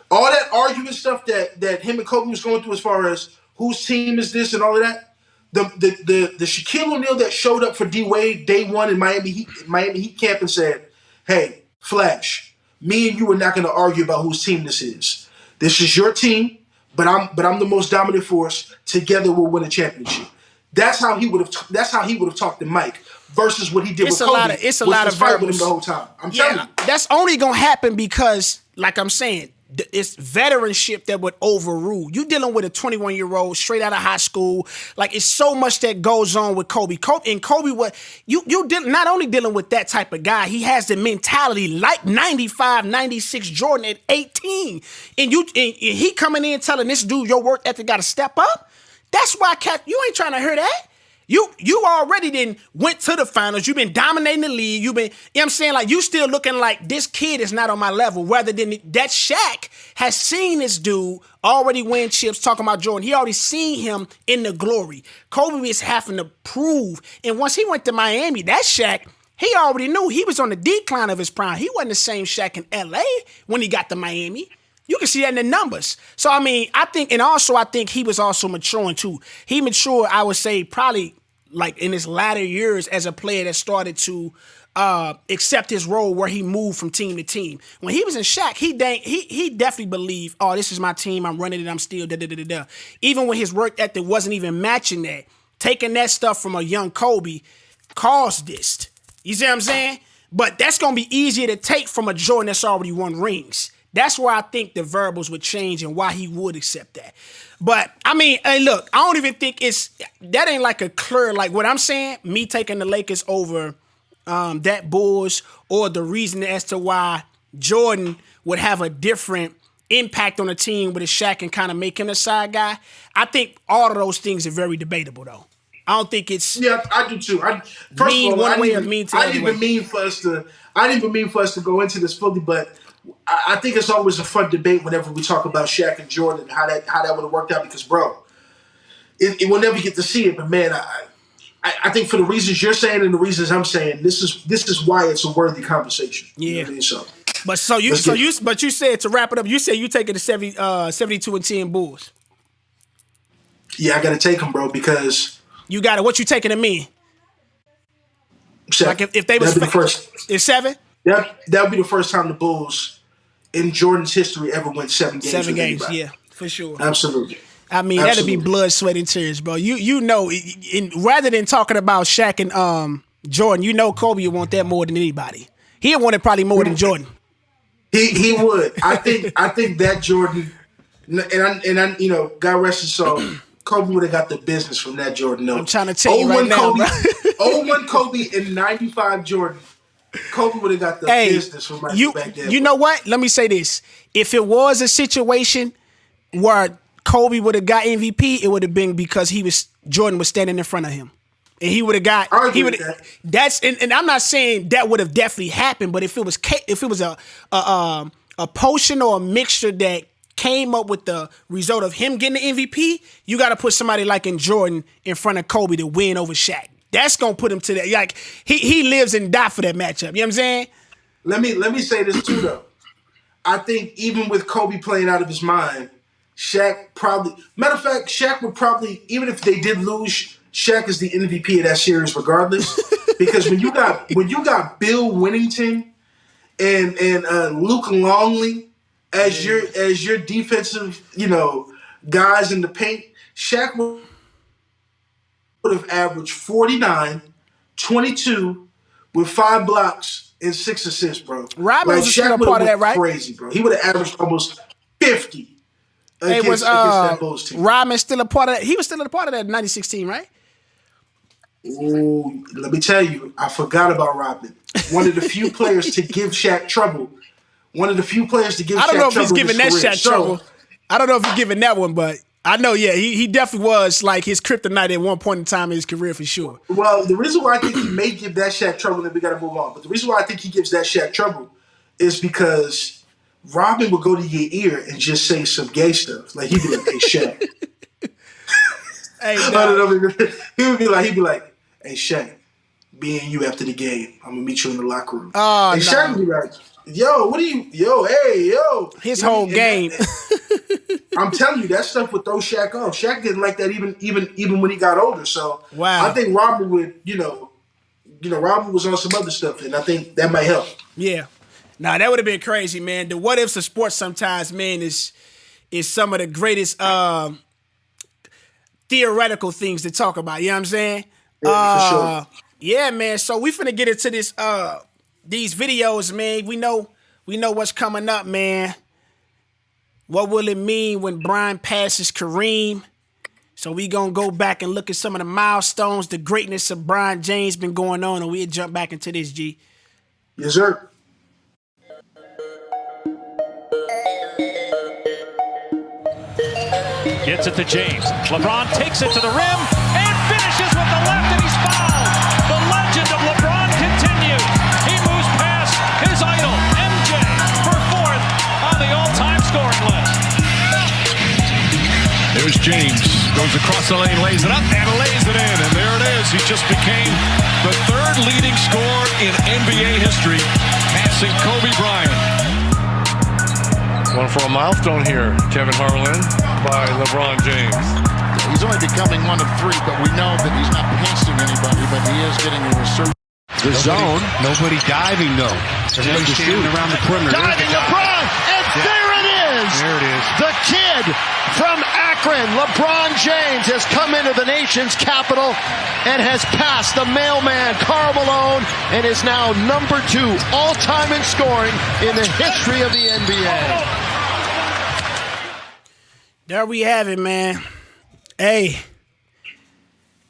All that argument stuff that him and Kobe was going through, as far as whose team is this and all of that. The Shaquille O'Neal that showed up for D Wade day one in Miami Heat camp and said, "Hey, Flash, me and you are not going to argue about whose team this is. This is your team, but I'm the most dominant force. Together we'll win a championship." That's how he would have talked to Mike. Versus what he did with Kobe. It's a lot of fight with him the whole time. I'm telling you. That's only going to happen because, like I'm saying, it's veteranship that would overrule. You dealing with a 21-year-old straight out of high school. Like, it's so much that goes on with Kobe. Kobe, what you not only dealing with that type of guy, he has the mentality like 95, 96 Jordan at 18. And he coming in telling this dude, your work ethic got to step up. That's why, you ain't trying to hear that. You already then went to the finals. You've been dominating the league. You've been, you know what I'm saying? Like, you still looking like this kid is not on my level. Rather than that Shaq has seen this dude already win chips, talking about Jordan. He already seen him in the glory. Kobe is having to prove. And once he went to Miami, that Shaq, he already knew he was on the decline of his prime. He wasn't the same Shaq in LA when he got to Miami. You can see that in the numbers. So, I mean, I think he was also maturing too. He matured, I would say, probably like in his latter years as a player that started to accept his role where he moved from team to team. When he was in Shaq, he definitely believed, oh, this is my team, I'm running it, I'm still da-da-da-da-da. Even when his work ethic wasn't even matching that, taking that stuff from a young Kobe caused this. You see what I'm saying? But that's going to be easier to take from a Jordan that's already won rings. That's where I think the variables would change and why he would accept that. But, I mean, hey, look, I don't even think that ain't like a clear, like what I'm saying, me taking the Lakers over that Bulls, or the reason as to why Jordan would have a different impact on a team with a Shaq and kind of make him a side guy. I think all of those things are very debatable, though. I don't think it's... Yeah, I do too. I didn't even mean for us to go into this fully, but I think it's always a fun debate whenever we talk about Shaq and Jordan and how that would have worked out, because, bro, we'll never get to see it, but, man, I think for the reasons you're saying and the reasons I'm saying, this is why it's a worthy conversation. Yeah. You know what I mean? So, but you said, to wrap it up, you said you taking the 72-10 Bulls. Yeah, I got to take them, bro, because you got it. What you taking to me? 7. Like if they was the first, it's 7. That would be the first time the Bulls in Jordan's history ever went 7 games. 7 games, anybody. yeah, for sure. Absolutely. I mean, that'd be blood, sweat, and tears, bro. You know, rather than talking about Shaq and Jordan, you know Kobe would want that more than anybody. He'd want it probably more than Jordan. He would. I think that Jordan, and I you know, God rest his soul, Kobe would have got the business from that Jordan. No. I'm trying to tell you right now, Kobe, bro. 0-1 Kobe and 95 Jordan. Kobe would have got the business from back then. You know what? Let me say this. If it was a situation where Kobe would have got MVP, it would have been because Jordan was standing in front of him. And he would have got that's and I'm not saying that would have definitely happened, but if it was a potion or a mixture that came up with the result of him getting the MVP, you got to put somebody like in Jordan in front of Kobe to win over Shaq. That's gonna put him to that. Like he lives and dies for that matchup. You know what I'm saying? Let me say this too though. I think even with Kobe playing out of his mind, Shaq probably. Matter of fact, Shaq would probably, even if they did lose, Shaq is the MVP of that series regardless. Because when you got Bill Winnington and Luke Longley as your defensive, guys in the paint, Shaq would have averaged 49, 22 with 5 blocks and 6 assists, bro. Rodman was still a part of that, right? Crazy, bro. He would have averaged almost 50 against that Bulls team. Rodman still a part of that? He was still a part of that 96 team, right? Ooh, let me tell you, I forgot about Rodman. One of the few players to give Shaq trouble. I don't know if he's giving that Shaq trouble. I don't know if he's giving that one, but I know, yeah, he definitely was like his kryptonite at one point in time in his career for sure. Well, the reason why I think he may give that Shaq trouble, and we got to move on, but the reason why I think he gives that Shaq trouble is because Rodman would go to your ear and just say some gay stuff. Like, he'd be like, hey, Shaq. He'd be like, hey, Shaq, me and you after the game, I'm going to meet you in the locker room. And Shaq would be like, his whole game. I'm telling you, that stuff would throw Shaq off. Shaq didn't like that even when he got older. So wow. I think Robert would, Robert was on some other stuff, and I think that might help. Yeah. Nah, that would have been crazy, man. The what ifs of sports sometimes, man, is some of the greatest theoretical things to talk about. You know what I'm saying? Yeah, for sure. Yeah, man. So we finna get into this these videos, man. We know what's coming up, man. What will it mean when Bron passes Kareem? So we gonna go back and look at some of the milestones, the greatness of Bron James been going on, and we'll jump back into this, G. Yes, sir. Gets it to James. LeBron takes it to the rim and finishes with the left, and he's fouled. The legend of LeBron continues. He moves past his idol, MJ, for 4th on the all-time scoring list. There's James. Goes across the lane, lays it up, and lays it in. And there it is. He just became the 3rd leading scorer in NBA history, passing Kobe Bryant. Going for a milestone here, Kevin Harlan, by LeBron James. He's only becoming one of 3, but we know that he's not passing anybody, but he is getting a resurgence. The zone. Nobody diving, though. Everybody's shooting around the perimeter. Diving LeBron, and there it is! There it is. The kid from Akron, LeBron James, has come into the nation's capital and has passed the mailman, Karl Malone, and is now number 2 all-time in scoring in the history of the NBA. There we have it, man. Hey.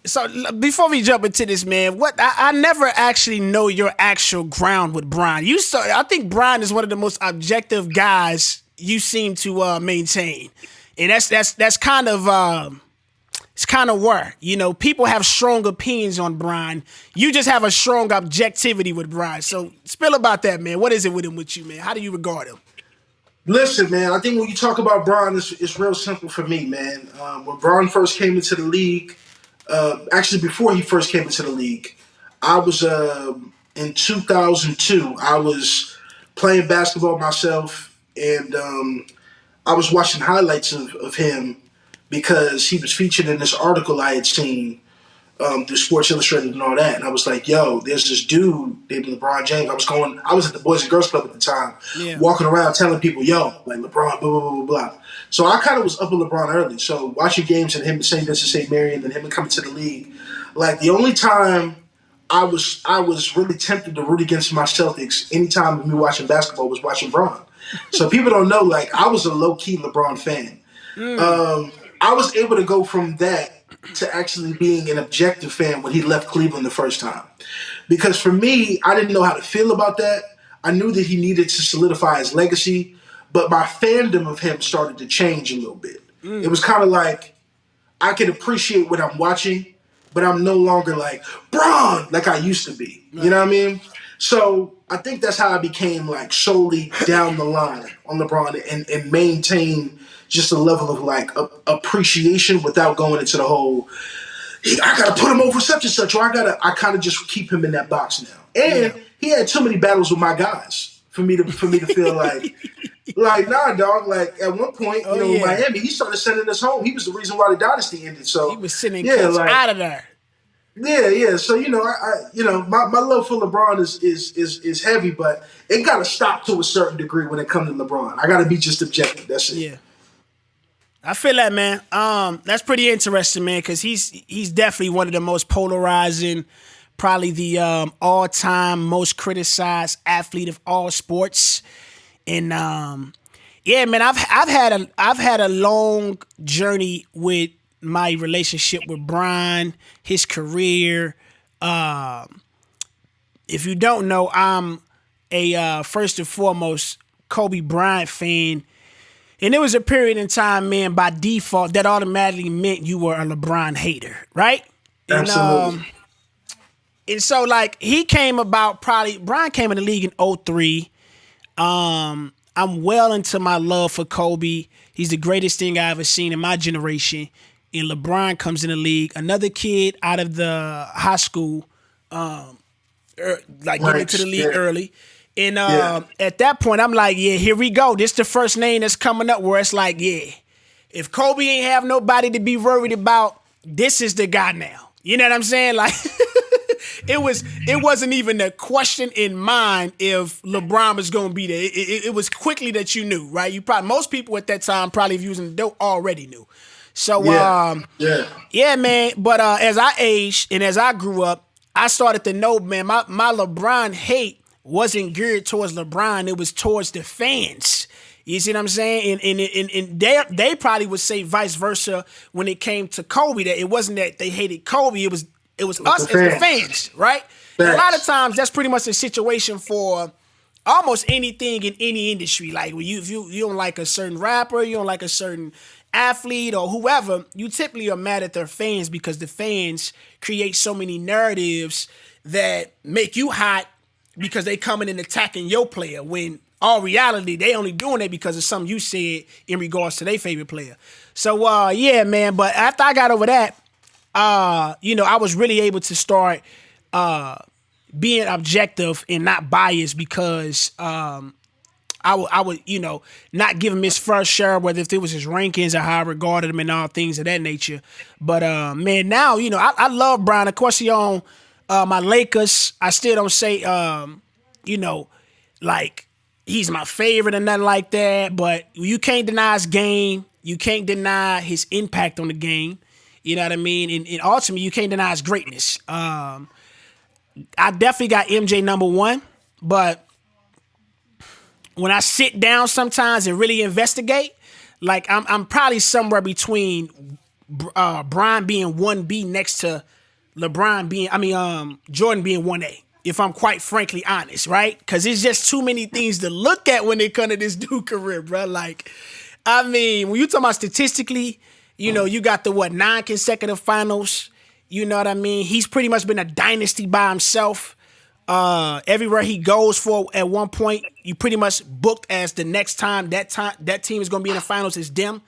So before we jump into this, man, I never actually know your actual ground with Bron. I think Bron is one of the most objective guys you seem to maintain, and that's kind of it's kind of where people have strong opinions on Bron. You just have a strong objectivity with Bron. So spill about that, man. What is it with him with you, man? How do you regard him? Listen, man, I think when you talk about Bron, it's real simple for me, man. When Bron first came into the league, actually before he first came into the league. I was in 2002. I was playing basketball myself, and I was watching highlights of him because he was featured in this article I had seen through Sports Illustrated and all that. And I was like, yo, there's this dude named LeBron James. I was at the Boys and Girls Club at the time, walking around telling people, yo, like LeBron, blah, blah, blah, blah, blah. So I kind of was up with LeBron early. So watching games and him at St. Vincent St. Mary and then him coming to the league, like the only time I was really tempted to root against my Celtics anytime of me watching basketball was watching Bron. So people don't know, like, I was a low-key LeBron fan. I was able to go from that to actually being an objective fan when he left Cleveland the first time. Because for me, I didn't know how to feel about that. I knew that he needed to solidify his legacy, but my fandom of him started to change a little bit. It was kind of like I can appreciate what I'm watching, but I'm no longer like, Bron, like I used to be. You know what I mean? So I think that's how I became like solely down the line on LeBron and maintain just a level of like appreciation without going into the whole, I gotta put him over such and such, or I kind of just keep him in that box now. And he had too many battles with my guys for me to feel like, nah, dog. Like at one point, in Miami, he started sending us home. He was the reason why the dynasty ended. So he was sending kids out of there. Yeah. So my love for LeBron is heavy, but it got to stop to a certain degree when it comes to LeBron. I got to be just objective. That's it. Yeah. I feel that, man. That's pretty interesting, man, because he's definitely one of the most polarizing, probably the all-time most criticized athlete of all sports. And yeah, man, I've had a long journey with my relationship with Bron, his career. If you don't know, I'm a first and foremost Kobe Bryant fan. And there was a period in time, man, by default, that automatically meant you were a LeBron hater, right? Absolutely. And so, like, Bron came in the league in 2003. I'm well into my love for Kobe. He's the greatest thing I ever seen in my generation. And LeBron comes in the league, another kid out of the high school, getting into the league early. And at that point, I'm like, yeah, here we go. This is the first name that's coming up where it's like, yeah, if Kobe ain't have nobody to be worried about, this is the guy now. You know what I'm saying? Like, it wasn't even a question in mind if LeBron was going to be there. It was quickly that you knew, right? Most people at that time, probably if using the dope, already knew. So, yeah, man. But as I aged and as I grew up, I started to know, man, my LeBron hate wasn't geared towards LeBron. It was towards the fans. You see what I'm saying? And they probably would say vice versa when it came to Kobe, that it wasn't that they hated Kobe. It was us as the fans, right? A lot of times that's pretty much a situation for almost anything in any industry. Like if you don't like a certain rapper, you don't like a certain athlete or whoever, you typically are mad at their fans because the fans create so many narratives that make you hot because they coming and attacking your player, when all reality, they only doing it because of something you said in regards to their favorite player. So, yeah, man. But after I got over that, I was really able to start being objective and not biased because I would, not give him his first share, whether if it was his rankings or how I regarded him and all things of that nature. But, man, now, I love Bron. Of course, he on my Lakers. I still don't say, like he's my favorite or nothing like that. But you can't deny his game. You can't deny his impact on the game. You know what I mean? And ultimately, you can't deny his greatness. I definitely got MJ number one. But when I sit down sometimes and really investigate, like I'm probably somewhere between Bron being 1B next to Jordan being 1A, if I'm quite frankly honest, right? Because it's just too many things to look at when it comes to this dude career, bro. Like, I mean, when you talk about statistically, you got the 9 consecutive finals. You know what I mean? He's pretty much been a dynasty by himself. Everywhere he goes for at one point, you pretty much booked as the next time that team is going to be in the finals is them.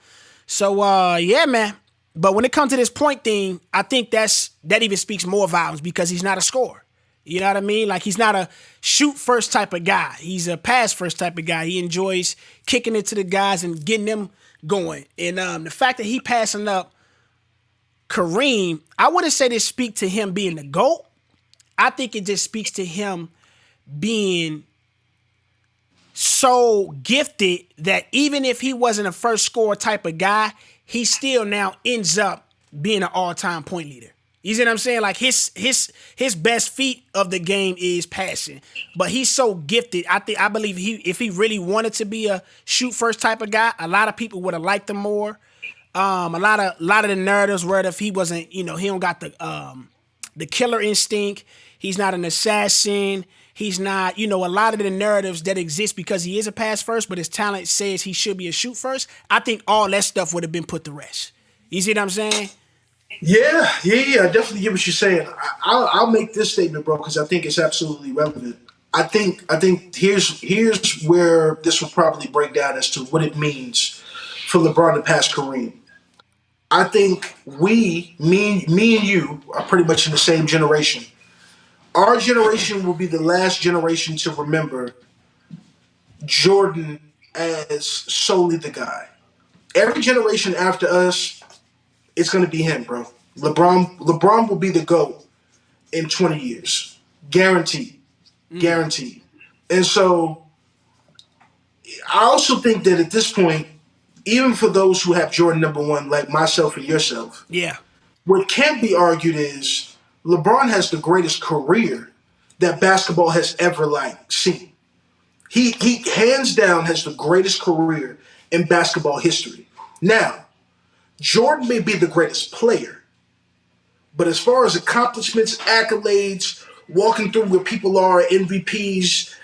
So, yeah, man. But when it comes to this point thing, I think that even speaks more volumes because he's not a scorer. You know what I mean? Like, he's not a shoot first type of guy. He's a pass first type of guy. He enjoys kicking it to the guys and getting them going. And the fact that he passing up Kareem, I wouldn't say this speak to him being the GOAT. I think it just speaks to him being so gifted that even if he wasn't a first scorer type of guy, he still now ends up being an all-time point leader. You see what I'm saying? Like, his best feat of the game is passing, but he's so gifted. I believe if he really wanted to be a shoot first type of guy, a lot of people would have liked him more. A lot of the narratives were that if he wasn't, he don't got the killer instinct. He's not an assassin. He's not, a lot of the narratives that exist because he is a pass first, but his talent says he should be a shoot first. I think all that stuff would have been put to rest. You see what I'm saying? Yeah. I definitely get what you're saying. I'll make this statement, bro, because I think it's absolutely relevant. I think here's where this will probably break down as to what it means for LeBron to pass Kareem. I think me and you are pretty much in the same generation. Our generation will be the last generation to remember Jordan as solely the guy. Every generation after us, it's going to be him, bro. LeBron will be the GOAT in 20 years. Guaranteed. Guaranteed. And so I also think that at this point, even for those who have Jordan number one, like myself and yourself, Yeah. what can't be argued is LeBron has the greatest career that basketball has ever seen. He hands down has the greatest career in basketball history. Now, Jordan may be the greatest player, but as far as accomplishments, accolades, walking through where people are, MVPs,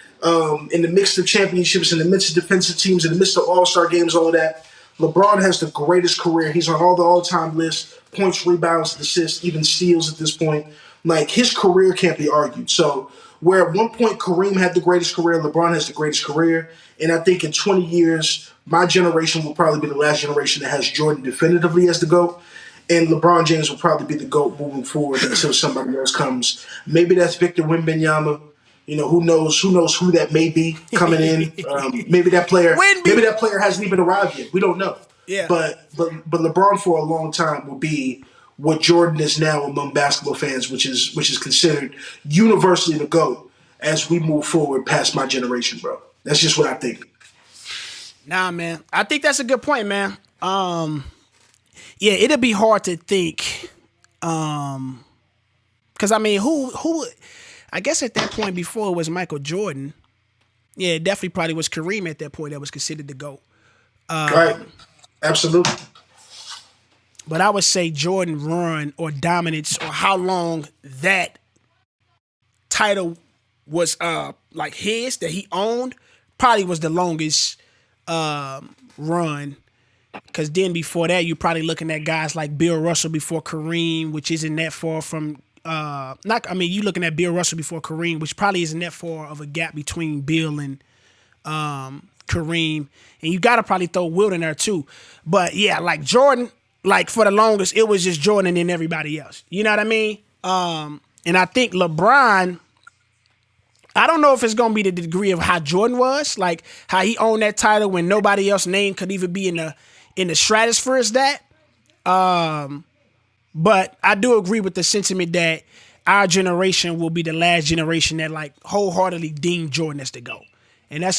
in the midst of championships, in the midst of defensive teams, in the midst of all-star games, all of that, LeBron has the greatest career. He's on all the all-time lists, points, rebounds, assists, even steals at this point. Like, his career can't be argued. So where at one point Kareem had the greatest career, LeBron has the greatest career. And I think in 20 years, my generation will probably be the last generation that has Jordan definitively as the GOAT. And LeBron James will probably be the GOAT moving forward until somebody else comes. Maybe that's Victor Wembanyama. Who knows who that may be coming in. Maybe that player hasn't even arrived yet. We don't know. Yeah. But LeBron for a long time will be what Jordan is now among basketball fans, which is considered universally the GOAT as we move forward past my generation, bro. That's just what I think. Nah, man. I think that's a good point, man. Yeah, it'll be hard to think. Because I mean, who? I guess at that point before it was Michael Jordan. Yeah, it definitely probably was Kareem at that point that was considered the GOAT. Right. Absolutely. But I would say Jordan run or dominance or how long that title was like his that he owned probably was the longest run. Because then before that, you're probably looking at guys like Bill Russell before Kareem, which isn't that far from you looking at Bill Russell before Kareem, which probably isn't that far of a gap between Bill and Kareem. And you got to probably throw Wilt in there too. But yeah, like Jordan, like for the longest, it was just Jordan and then everybody else. You know what I mean? And I think LeBron, I don't know if it's going to be the degree of how Jordan was, like how he owned that title when nobody else's name could even be in the stratosphere as that. But I do agree with the sentiment that our generation will be the last generation that like wholeheartedly deemed Jordan as the GOAT. And that's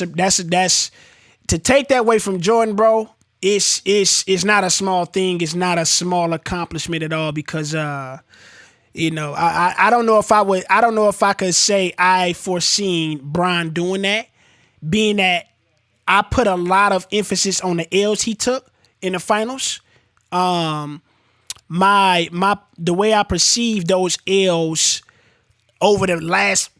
to take that away from Jordan, bro. It's not a small thing. It's not a small accomplishment at all because I don't know if I could say I foreseen Bron doing that, being that I put a lot of emphasis on the L's he took in the finals. The way I perceive those L's over the last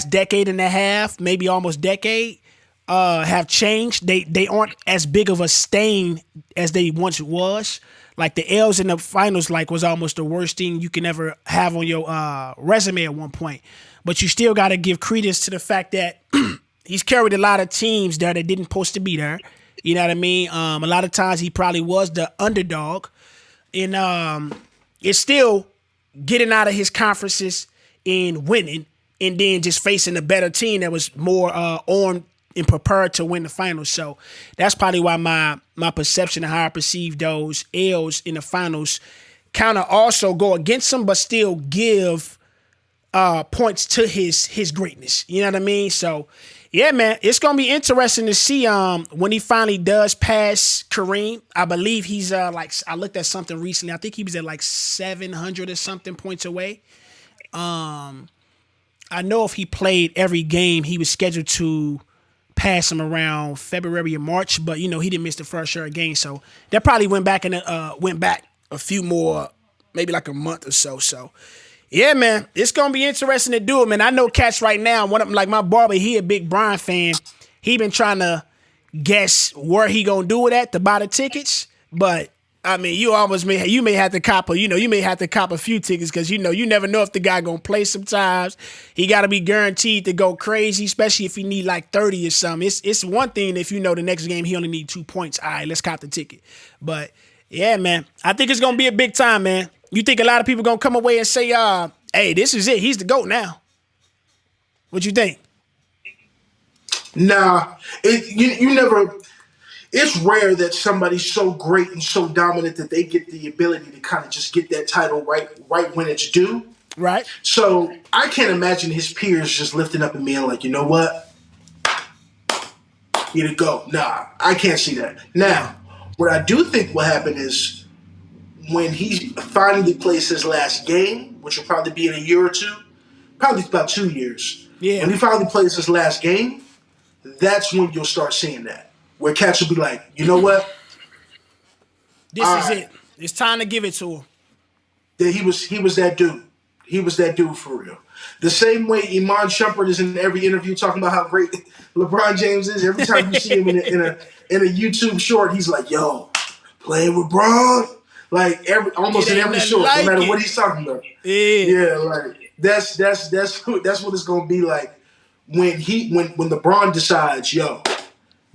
decade and a half, maybe almost decade, have changed. They aren't as big of a stain as they once was. Like the L's in the finals, like was almost the worst thing you can ever have on your resume at one point. But you still got to give credence to the fact that he's carried a lot of teams there that didn't supposed to be there. You know what I mean? A lot of times he probably was the underdog. And it's still getting out of his conferences and winning, and then just facing a better team that was more armed and prepared to win the finals. So that's probably why my perception of how I perceive those L's in the finals kind of also go against him, but still give points to his greatness. You know what I mean? So yeah, man, it's gonna be interesting to see when he finally does pass Kareem. I believe he's like, I looked at something recently. I think he was at like 700 or something points away. I know if he played every game, he was scheduled to pass him around February or March, but he didn't miss the first share of games, so that probably went back a few more, maybe like a month or so. So yeah, man, it's gonna be interesting to do it, man. I know cats right now. One of them, like my barber, he a big Bron fan. He been trying to guess where he gonna do it at to buy the tickets, but I mean, you may have to cop a few tickets because you never know if the guy gonna play sometimes. He gotta be guaranteed to go crazy, especially if he need like 30 or something. It's one thing if the next game he only need 2 points. All right, let's cop the ticket. But yeah, man, I think it's gonna be a big time, man. You think a lot of people gonna come away and say, hey, this is it. He's the GOAT now. What you think? Nah, you never. It's rare that somebody's so great and so dominant that they get the ability to kind of just get that title right when it's due. Right. So I can't imagine his peers just lifting up and being like, you know what? Here to go. Nah, I can't see that. Now, what I do think will happen is when he finally plays his last game, which will probably be in a year or two, probably about 2 years. Yeah. When he finally plays his last game, that's when you'll start seeing that. Where cats will be like, you know what? This is it. It's time to give it to him. That he was that dude. He was that dude for real. The same way Iman Shumpert is in every interview talking about how great LeBron James is. Every time you see him in a YouTube short, he's like, yo, playing with Bron. Like almost in every short, no matter what he's talking about. Yeah, like that's what it's gonna be like when LeBron decides, yo,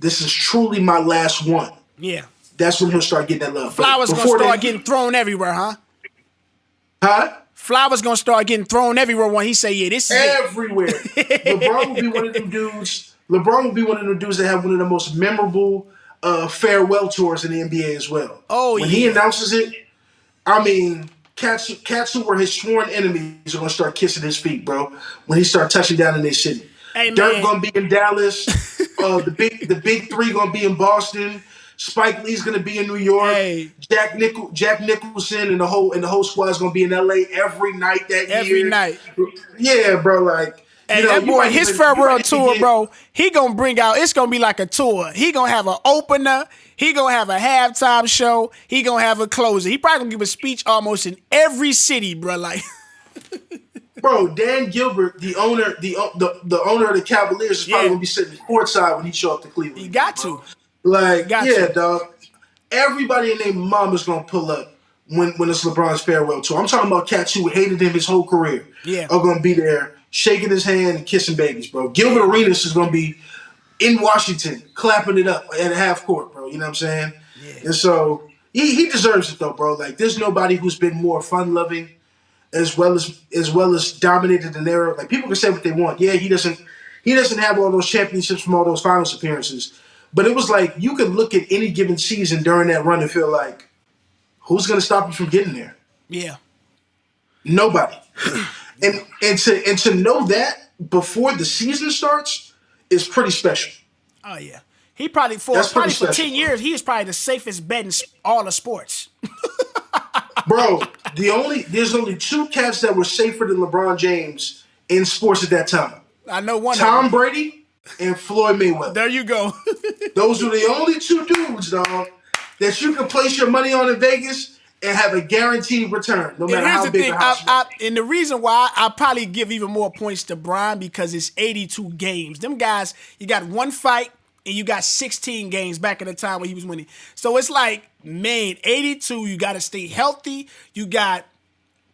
this is truly my last one. Yeah. That's when he'll start getting that love. Flowers gonna start getting thrown everywhere, huh? Huh? Flowers gonna start getting thrown everywhere when he say, yeah, this is everywhere. LeBron will be one of them dudes. LeBron will be one of them dudes that have one of the most memorable farewell tours in the NBA as well. Oh, when he announces it, I mean, cats who were his sworn enemies are gonna start kissing his feet, bro. When he start touching down in their city. Hey, Dirk gonna be in Dallas. The big three gonna be in Boston. Spike Lee's gonna be in New York. Hey. Jack Nicholson and the whole squad's gonna be in LA every night that year. Every night. Yeah, bro. Like, and that boy, his farewell tour, bro. He gonna bring out. It's gonna be like a tour. He gonna have an opener. He gonna have a halftime show. He gonna have a closer. He probably gonna give a speech almost in every city, bro. Like. Bro, Dan Gilbert, the owner of the Cavaliers, is probably gonna be sitting courtside when he show up to Cleveland. You got to. Like, dog. Everybody and their mama's gonna pull up when it's LeBron's farewell tour. I'm talking about cats who hated him his whole career. Yeah. Are gonna be there, shaking his hand and kissing babies, bro. Gilbert Arenas is gonna be in Washington, clapping it up at half court, bro. You know what I'm saying? Yeah. And so he deserves it though, bro. Like, there's nobody who's been more fun loving. As well as dominated an era. Like, people can say what they want. Yeah, he doesn't have all those championships from all those finals appearances. But it was like you could look at any given season during that run and feel like, who's gonna stop you from getting there? Yeah. Nobody. and to know that before the season starts is pretty special. Oh yeah. He probably for 10 years, he is probably the safest bet in all the sports. Bro, there's only 2 cats that were safer than LeBron James in sports at that time. I know one. Tom Brady and Floyd Mayweather. There you go. Those are the only 2 dudes, dog, that you can place your money on in Vegas and have a guaranteed return, no matter how big the house is. And the reason why I probably give even more points to Bron because it's 82 games. Them guys, you got one fight and you got 16 games back in the time when he was winning. So it's like, man, 82, you got to stay healthy. You got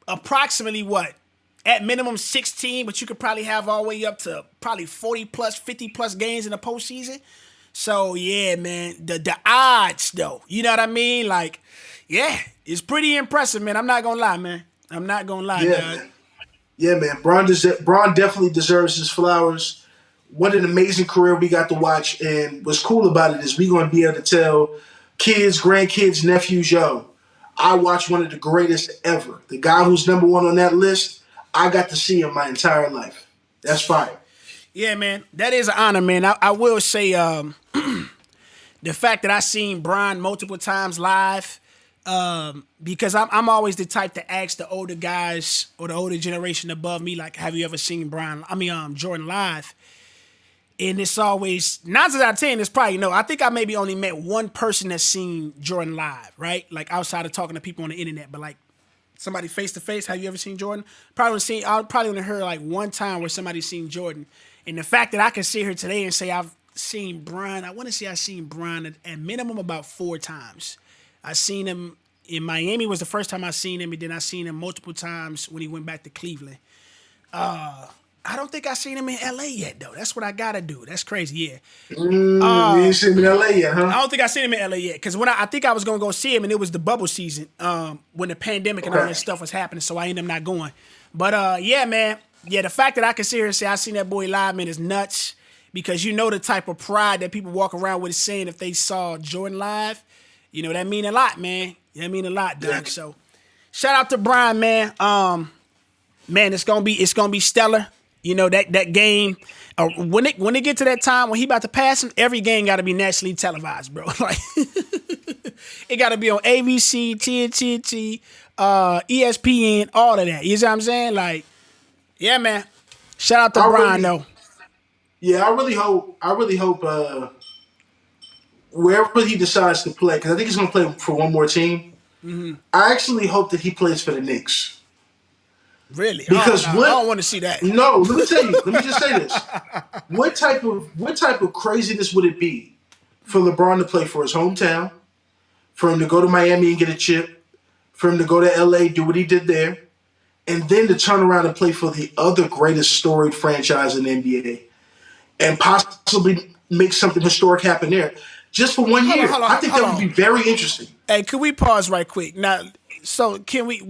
approximately what? At minimum 16, but you could probably have all the way up to probably 40 plus, 50 plus games in the postseason. So yeah, man, the odds though, you know what I mean? Like, yeah, it's pretty impressive, man. I'm not gonna lie, man. I'm not gonna lie, Yeah, dog. man. Yeah, man. Bron definitely deserves his flowers. What an amazing career we got to watch. And what's cool about it is we're going to be able to tell kids, grandkids, nephews, yo, I watched one of the greatest ever. The guy who's number one on that list, I got to see him my entire life. That's fire. Yeah, man, that is an honor, man. I will say, the fact that I seen Bron multiple times live, because I'm always the type to ask the older guys or the older generation above me, like, have you ever seen Jordan live? And it's always 9 times out of 10, it's probably no. I think I maybe only met one person that's seen Jordan live, right? Like outside of talking to people on the internet, but like somebody face to face. Have you ever seen Jordan? I probably only heard like one time where somebody seen Jordan. And the fact that I can sit here today and say I've seen Bron, I want to say I've seen Bron at minimum about 4 times. I seen him in Miami was the first time I seen him, and then I seen him multiple times when he went back to Cleveland. I don't think I seen him in LA yet though. That's what I gotta do. That's crazy, yeah. You ain't seen him in LA yet, huh? I don't think I seen him in LA yet because when I think I was gonna go see him, and it was the bubble season when the pandemic and all that stuff was happening, so I ended up not going. But yeah, man, yeah, the fact that I can sit here and say I seen that boy live, man, is nuts because you know the type of pride that people walk around with saying if they saw Jordan live, you know that mean a lot, man. That mean a lot, dog. Yeah. So shout out to Bron, man. Man, it's gonna be stellar. You know that game. When it get to that time when he about to pass him, every game got to be nationally televised, bro. Like it got to be on ABC, TNT, ESPN, all of that. You see what I'm saying? Like, yeah, man. Shout out to Bron, though. Yeah, I really hope wherever he decides to play, because I think he's going to play for one more team. Mm-hmm. I actually hope that he plays for the Knicks. Really? Because I don't want to see that. No, let me tell you. Let me just say this. What type of craziness would it be for LeBron to play for his hometown, for him to go to Miami and get a chip, for him to go to LA, do what he did there, and then to turn around and play for the other greatest storied franchise in the NBA and possibly make something historic happen there just for 1 year? I think that would be very interesting. Hey, could we pause right quick? Now, so can we,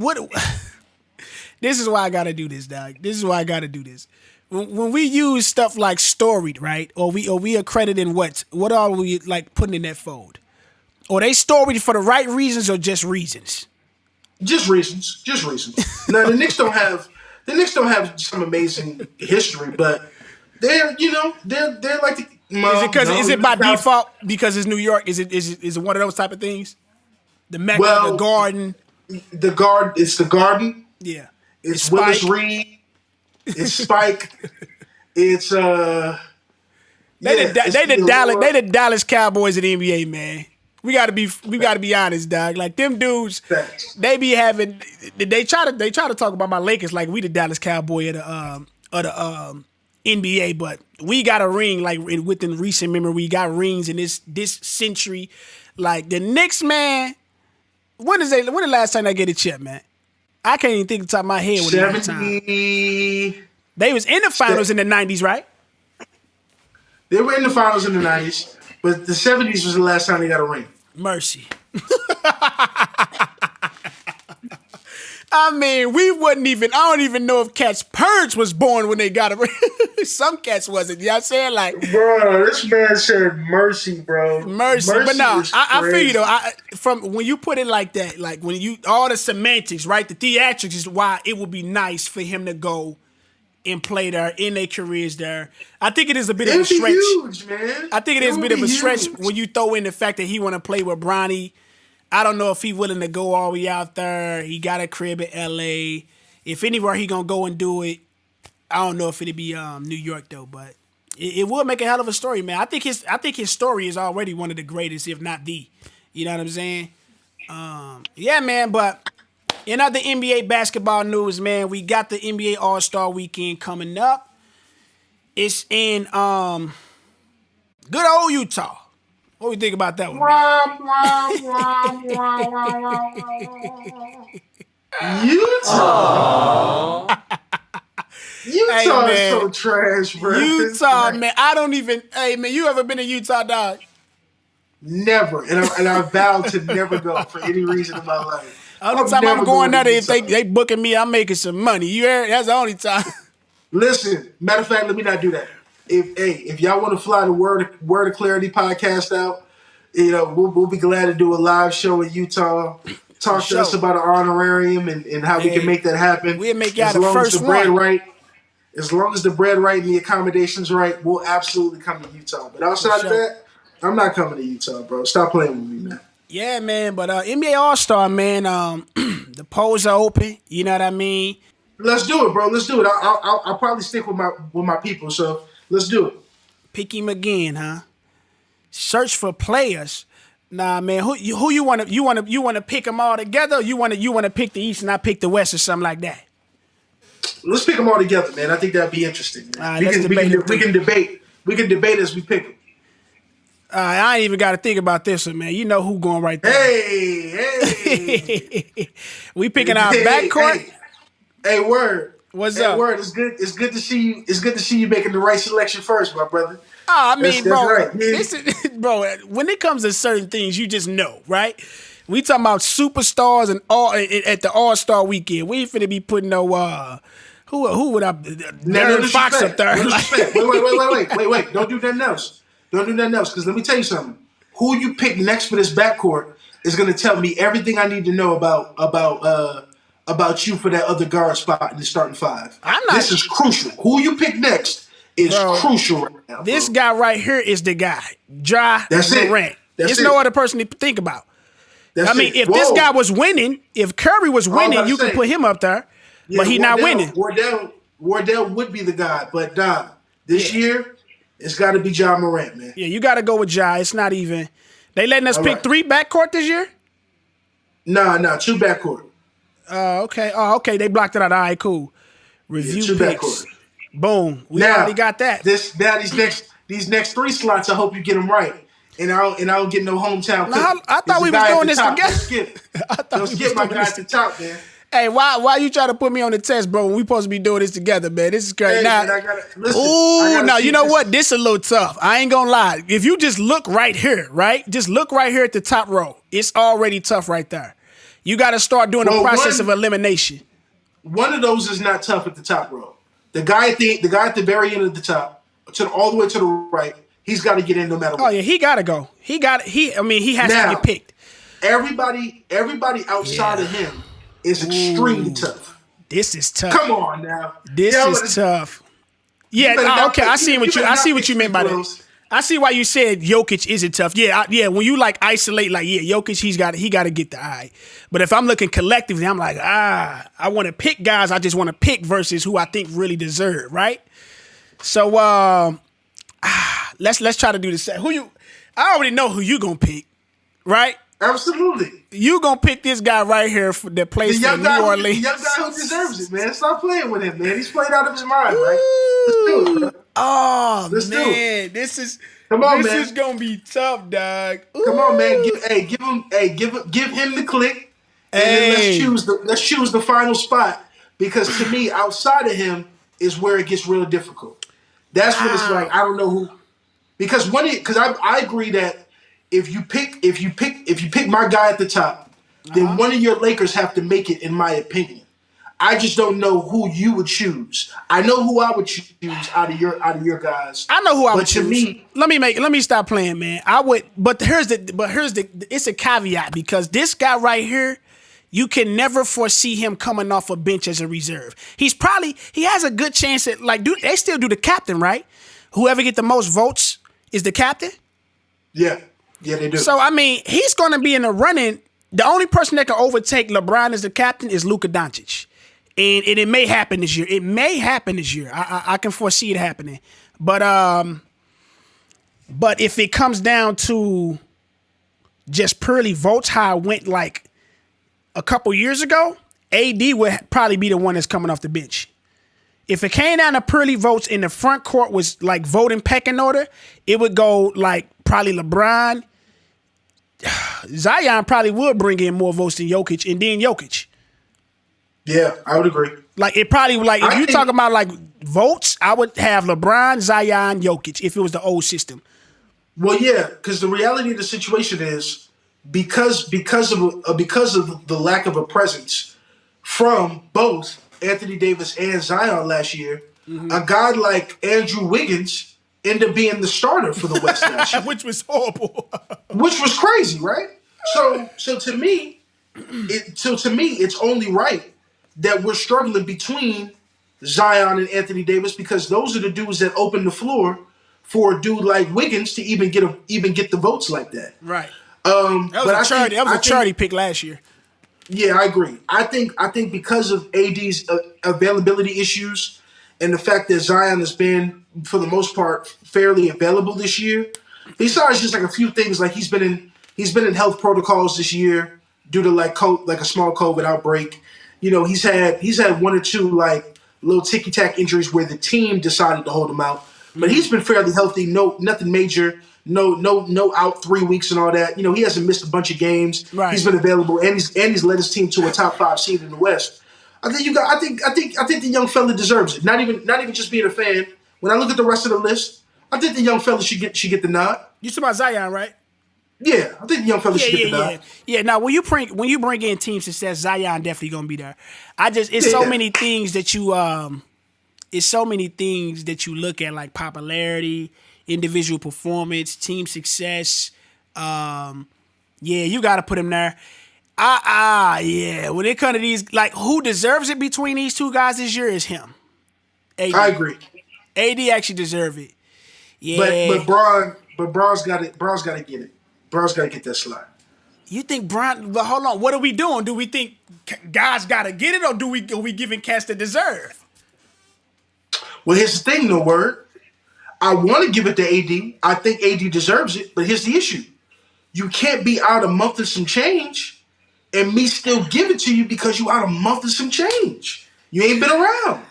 this is why I gotta do this, dog. This is why I gotta do this. When we use stuff like storied, right? Or we accrediting what are we like putting in that fold? Or they storied for the right reasons or just reasons? Just reasons. Now the Knicks don't have some amazing history, but they're like the. Is it by default because it's New York? Is it one of those type of things? The Mecca, the Garden. It's the Garden. Yeah. It's Willis Reed. It's Spike. It's They the Dallas Cowboys of the NBA, man. We gotta be honest, dog. Like them dudes, they be having. They try to talk about my Lakers like we the Dallas Cowboy of the NBA, but we got a ring like within recent memory. We got rings in this century. Like the Knicks, man. When the last time they get a chip, man? I can't even think of the top of my head. 70. They was in the finals in the 90s, right? They were in the finals in the 90s, but the 70s was the last time they got a ring. Mercy. I mean, I don't even know if cats Purge was born when they got a ring. Some cats wasn't. You know what I'm saying? Like, bro, this man said mercy, bro. Mercy. But no, I feel you though. From when you put it like that, like when you all the semantics, right? The theatrics is why it would be nice for him to go and play there in their careers there. I think it is a bit of a stretch. Huge, man. I think it is a bit of a stretch when you throw in the fact that he want to play with Bronny. I don't know if he willing to go all the way out there. He got a crib in L.A. If anywhere he gonna go and do it, I don't know if it'd be New York though. But it would make a hell of a story, man. I think his story is already one of the greatest, if not the. You know what I'm saying? Yeah, man. But in other NBA basketball news, man, we got the NBA All-Star Weekend coming up. It's in good old Utah. What do you think about that one? Utah. Hey, Utah is man. so trash, bro. Utah, man. I don't even. Hey, man, you ever been to Utah, dog? Never, and I vowed to never go for any reason in my life. Only time I'm going there, if they booking me, I'm making some money. You heard? That's the only time. Listen, matter of fact, let me not do that. If y'all want to fly the Word of Clarity podcast out, we'll be glad to do a live show in Utah. Talk to us about an honorarium and how we can make that happen. We'll make y'all the first one. Right. As long as the bread right and the accommodations right, we'll absolutely come to Utah. But outside of that, I'm not coming to Utah, bro. Stop playing with me, man. Yeah, man. But NBA All-Star, man, the polls are open. You know what I mean? Let's do it, bro. Let's do it. I'll probably stick with my people. So let's do it. Pick him again, huh? Search for players. Nah, man. Who you want to pick them all together? Or you want to pick the East and I pick the West or something like that? Let's pick them all together, man. I think that'd be interesting. Man. We can debate. We can debate as we pick them. I ain't even got to think about this one, man. You know who going right there. Hey. We picking our backcourt. Hey, word. What's up? Word. It's good to see you. It's good to see you making the right selection first, my brother. I mean, that's bro, right. bro. When it comes to certain things, you just know, right? We talking about superstars and all at the All-Star weekend. We ain't finna be putting no who would I? Darren Fox up there. Wait. Don't do nothing else. Because let me tell you something. Who you pick next for this backcourt is going to tell me everything I need to know about you for that other guard spot in the starting five. This is crucial. Who you pick next is crucial right now. This guy right here is the guy. That's Durant. There's no other person to think about. If this guy was winning, if Curry was winning, you could put him up there. Yeah, but he's not winning. Wardell would be the guy, but this year it's got to be Ja Morant, man. Yeah, you got to go with Ja. It's not even. They letting us pick 3 backcourt this year? Nah, 2 backcourt. Okay. Oh, okay. They blocked it out. All right, cool. Review picks. Backcourt. Boom. We already got that. These next 3 slots, I hope you get them right. And I don't get no hometown. I thought we was doing this together. Don't skip my guy at the top, man. Hey, why you try to put me on the test, bro, when we supposed to be doing this together, man? This is crazy. Now, you know what? This a little tough. I ain't gonna lie. If you just look right here, right? Just look right here at the top row. It's already tough right there. You got to start doing the process of elimination. One of those is not tough at the top row. The guy at the very end of the top, all the way to the right, he's got to get in no matter what. Oh yeah, he got to go. He has to get picked. Everybody outside of him is extremely tough. This is tough. Come on now. This is tough. Yeah, okay. I see what you meant by that. I see why you said Jokic isn't tough. Yeah. When you isolate, Jokic, he got to get the eye. But if I'm looking collectively, I'm like, I want to pick guys. I just want to pick versus who I think really deserve, right? So let's try to do this. I already know who you gonna pick, right? Absolutely. You gonna pick this guy right here that plays for New Orleans. The young guy who deserves it, man. Stop playing with him, man. He's playing out of his mind, right? Let's do it, bro. Oh, man. This is gonna be tough, dog. Ooh. Come on, man. Give him the click. And then let's choose the final spot. Because to me, outside of him is where it gets real difficult. That's when it's like, I don't know who, because I agree that if you pick my guy at the top, then one of your Lakers have to make it, in my opinion. I just don't know who you would choose. I know who I would choose out of your guys. I know who I would choose. Let me stop playing, man. I would, but here's it's a caveat, because this guy right here, you can never foresee him coming off a bench as a reserve. He has a good chance at they still do the captain, right? Whoever get the most votes is the captain. Yeah, they do. So he's going to be in the running. The only person that can overtake LeBron as the captain is Luka Doncic, and it may happen this year. I can foresee it happening, but if it comes down to just purely votes, how it went a couple years ago, AD would probably be the one that's coming off the bench. If it came down to purely votes in the front court was voting pecking order, it would go probably LeBron. Zion probably would bring in more votes than Jokic, and then Jokic. Yeah, I would agree. If you're talking about votes, I would have LeBron, Zion, Jokic if it was the old system. Well, yeah, because the reality of the situation is because of the lack of a presence from both Anthony Davis and Zion last year, a guy like Andrew Wiggins ended up being the starter for the West last year, Which was horrible. which was crazy, right? So to me, it's only right that we're struggling between Zion and Anthony Davis because those are the dudes that open the floor for a dude like Wiggins to even get the votes like that. Right. That was a charity pick last year. Yeah, I agree. I think because of AD's availability issues and the fact that Zion has been, for the most part, fairly available this year. Besides just like a few things, like he's been in health protocols this year due to like a small COVID outbreak. You know, he's had one or two like little ticky tack injuries where the team decided to hold him out. But he's been fairly healthy. Nothing major. No out 3 weeks and all that. You know, he hasn't missed a bunch of games. Right. He's been available and he's led his team to a top 5 seed in the West. I think the young fella deserves it. Not even just being a fan. When I look at the rest of the list, I think the young fella should get the nod. You talking about Zion, right? Yeah, I think the young fella should get the nod. Yeah. Now, when you bring in team success, Zion definitely gonna be there. So many things that you it's so many things that you look at, like popularity, individual performance, team success. You got to put him there. Yeah. When it comes to these, like, who deserves it between these two guys this year is him. AD. I agree. AD actually deserve it. Yeah. But Bron's got it. Bron's got to get it. Bron's got to get that slot. You think Bron? But hold on. What are we doing? Do we think guys got to get it, or are we giving cats that deserve? Well, here's the thing, no word. I want to give it to AD. I think AD deserves it, but here's the issue. You can't be out a month and some change and me still give it to you because you out a month and some change. You ain't been around.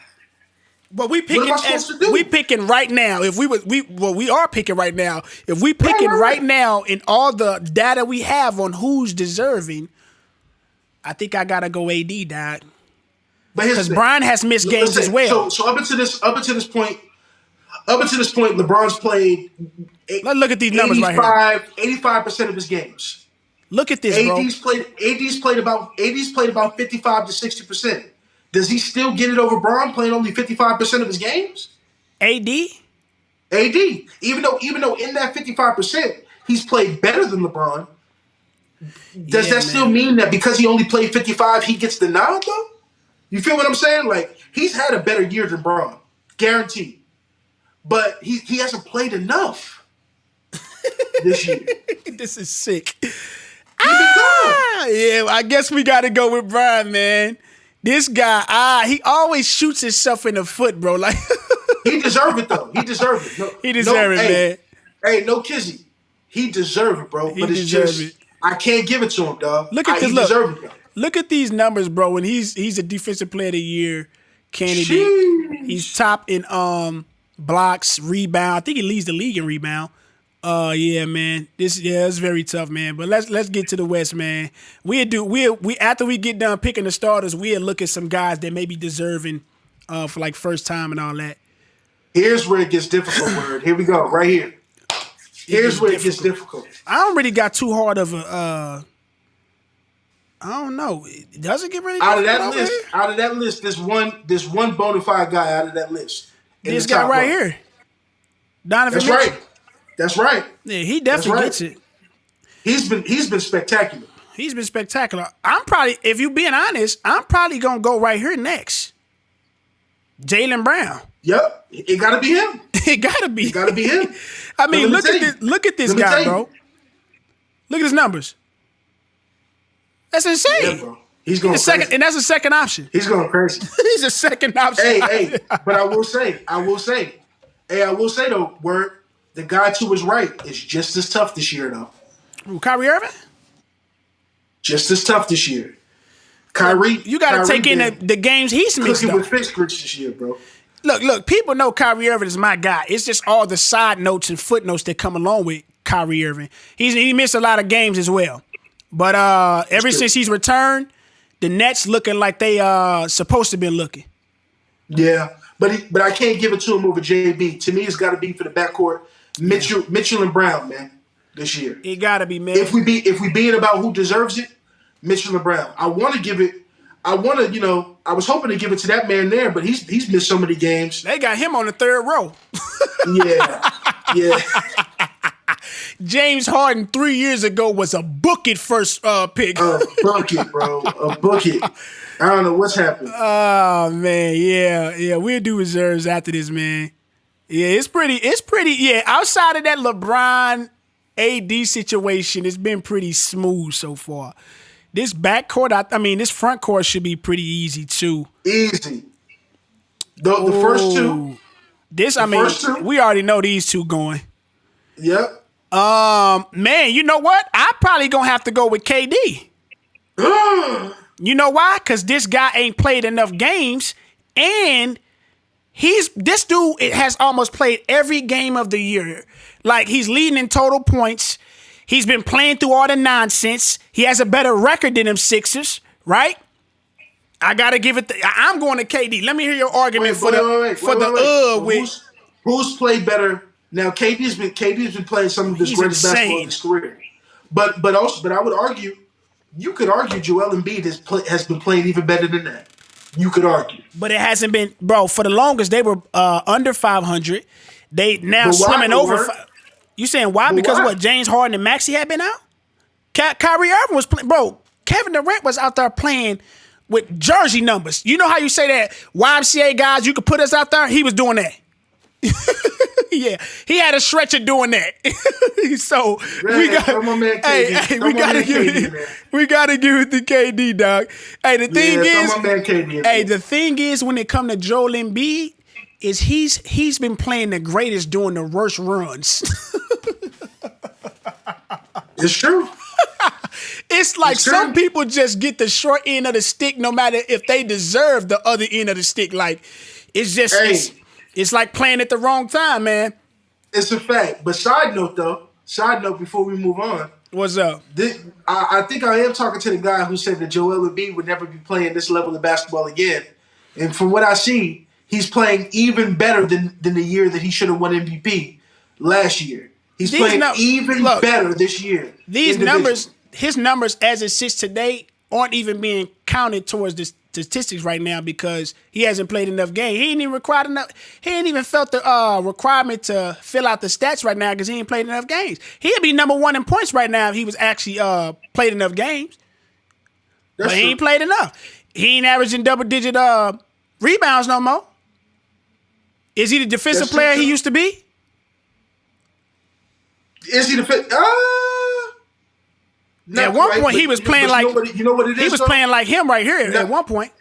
But we picking. What am I supposed to do? We picking right now. If we are picking right now. If we picking right now in all the data we have on who's deserving, I think I gotta go AD, dog. Because Bron has missed games as well. So up until this point, LeBron's played. Let's look at these numbers right here. 85% of his games. Look at this, bro. AD's played about 55 to 60%. Does he still get it over Bron playing only 55% of his games? AD. Even though in that 55% he's played better than LeBron. Does that still mean that because he only played 55 he gets the nod though? You feel what I'm saying? Like, he's had a better year than Bron, guaranteed. But he hasn't played enough this year. This is sick. Yeah, I guess we got to go with Bron, man. This guy, he always shoots himself in the foot, bro. Like he deserved it, though. He deserved it. He deserved it, man. Hey, no kizzy. He deserved it, bro. But it's just, I can't give it to him, dog. Look at this. He deserved it, though. Look at these numbers, bro. When he's a defensive player of the year candidate. Jeez. He's top in blocks, rebound. I think he leads the league in rebound. Yeah, man. It's very tough, man. But let's get to the West, man. We after we get done picking the starters, we'll look at some guys that may be deserving for like first time and all that. Here's where it gets difficult, word. Here we go, right here. Here's where it gets difficult. I don't really got too hard of a I don't know. Does it get really out of that list? There's one bona fide guy out of that list. This guy right here, Donovan That's Mitchell. right. That's right. Yeah, he definitely gets it. He's been spectacular. He's been spectacular. I'm probably, if you being honest, I'm probably gonna go right here next. Jaylen Brown. Yep, it gotta be him. It gotta be him. I mean, look at this guy, bro. Look at his numbers. That's insane. Yeah, bro. He's going crazy. And that's a second option. He's going crazy. He's a second option. Hey, but I will say though, word, the guy to his right is just as tough this year though. Ooh, Kyrie Irving? Just as tough this year. Kyrie, you got to take in the games he's missed. Cooking with fish grits this year, bro. Look, people know Kyrie Irving is my guy. It's just all the side notes and footnotes that come along with Kyrie Irving. He missed a lot of games as well. But ever since he's returned, the Nets looking like they supposed to be looking. Yeah, but I can't give it to him over JB. To me, it's got to be for the backcourt. Mitchell and Brown, man, this year. It gotta be, man. If we being about who deserves it, Mitchell and Brown. I want to give it. I want to, I was hoping to give it to that man there, but he's missed so many games. They got him on the third row. Yeah. James Harden 3 years ago was a book it first pick. A bucket, bro. A bucket. I don't know what's happened. Oh man, yeah. We'll do reserves after this, man. Yeah, it's pretty. Yeah, outside of that LeBron AD situation, it's been pretty smooth so far. This backcourt, this front court should be pretty easy too. Easy. The first two. First two? We already know these two going. Yep. Man, you know what? I'm probably gonna have to go with KD. You know why? Because this guy ain't played enough games, and this dude has almost played every game of the year. Like, he's leading in total points. He's been playing through all the nonsense. He has a better record than them Sixers, right? I gotta give it. I'm going to KD. Let me hear your argument who's played better. Now KD's been playing some of his greatest basketball in his career, but I would argue, you could argue Joel Embiid has been playing even better than that. You could argue, but it hasn't been, bro. For the longest, they were under 500. They now swimming over. You saying why? Because what? James Harden and Maxey had been out. Kyrie Irving was playing, bro. Kevin Durant was out there playing with jersey numbers. You know how you say that YMCA guys, you could put us out there? He was doing that. Yeah, he had a stretcher doing that. So we got to give it to KD, dog. Hey, the thing is, when it comes to Joel Embiid, is he's been playing the greatest during the worst runs. It's true. It's like some people just get the short end of the stick, no matter if they deserve the other end of the stick. Like, it's just it's like playing at the wrong time, man. It's a fact. But side note before we move on. What's up? I think I am talking to the guy who said that Joel Embiid would never be playing this level of basketball again. And from what I see, he's playing even better than the year that he should have won MVP last year. He's playing better this year. These numbers, his numbers as it sits today, aren't even being counted towards the statistics right now because he hasn't played enough games. He ain't even required enough. He ain't even felt the requirement to fill out the stats right now because he ain't played enough games. He'd be number one in points right now if he was actually played enough games. But he ain't played enough. He ain't averaging double-digit rebounds no more. Is he the defensive player he used to be? Is he at one point, he was playing like you know what it is. He was playing like him right here at one point.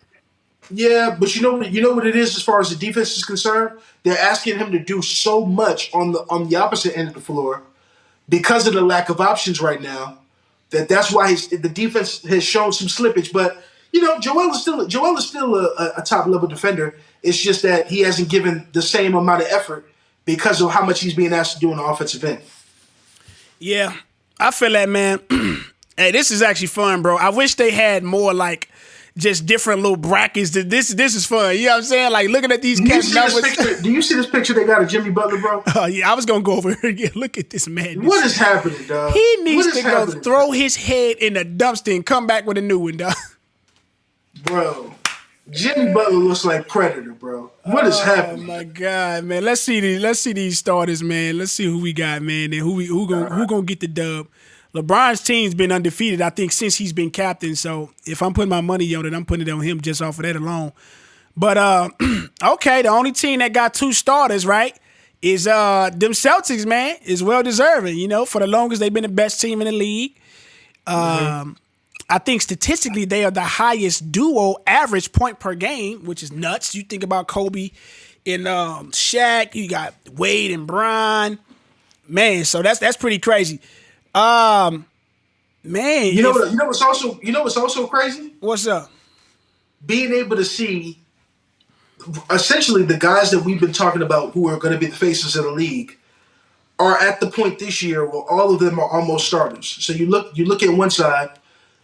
Yeah, but you know what it is as far as the defense is concerned. They're asking him to do so much on the opposite end of the floor because of the lack of options right now. That's why the defense has shown some slippage. But Joel is still a top level defender. It's just that he hasn't given the same amount of effort because of how much he's being asked to do on the offensive end. Yeah, I feel that, man. Hey, this is actually fun, bro. I wish they had more like just different little brackets. This is fun. You know what I'm saying? Like looking at these numbers. Do you see this picture they got of Jimmy Butler, bro? Oh yeah, I was gonna go over here again. Look at this man. What is happening, dog? He needs to go throw his head in the dumpster and come back with a new one, dog. Bro, Jimmy Butler looks like Predator, bro. What is happening? Oh my God, man. Let's see these starters, man. Let's see who we got, man, and who gonna get the dub. LeBron's team's been undefeated, I think, since he's been captain. So if I'm putting my money on it, I'm putting it on him just off of that alone. But okay, the only team that got two starters, right, is them Celtics, man, is well deserving. For the longest they've been the best team in the league. I think statistically they are the highest duo average point per game, which is nuts. You think about Kobe and Shaq, you got Wade and Bron, man. So that's pretty crazy. Man, what's also crazy? What's up? Being able to see essentially the guys that we've been talking about who are going to be the faces of the league are at the point this year where all of them are almost starters. So you look at one side,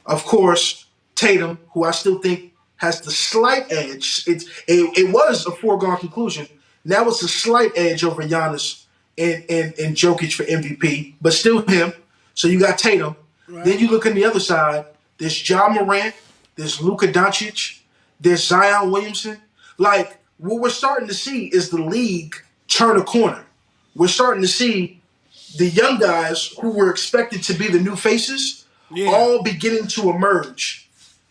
of course, Tatum, who I still think has the slight edge. It was a foregone conclusion. Now it's a slight edge over Giannis and Jokic for MVP, but still him. So you got Tatum. Right. Then you look on the other side. There's Ja Morant. There's Luka Doncic. There's Zion Williamson. Like, what we're starting to see is the league turn a corner. We're starting to see the young guys who were expected to be the new faces all beginning to emerge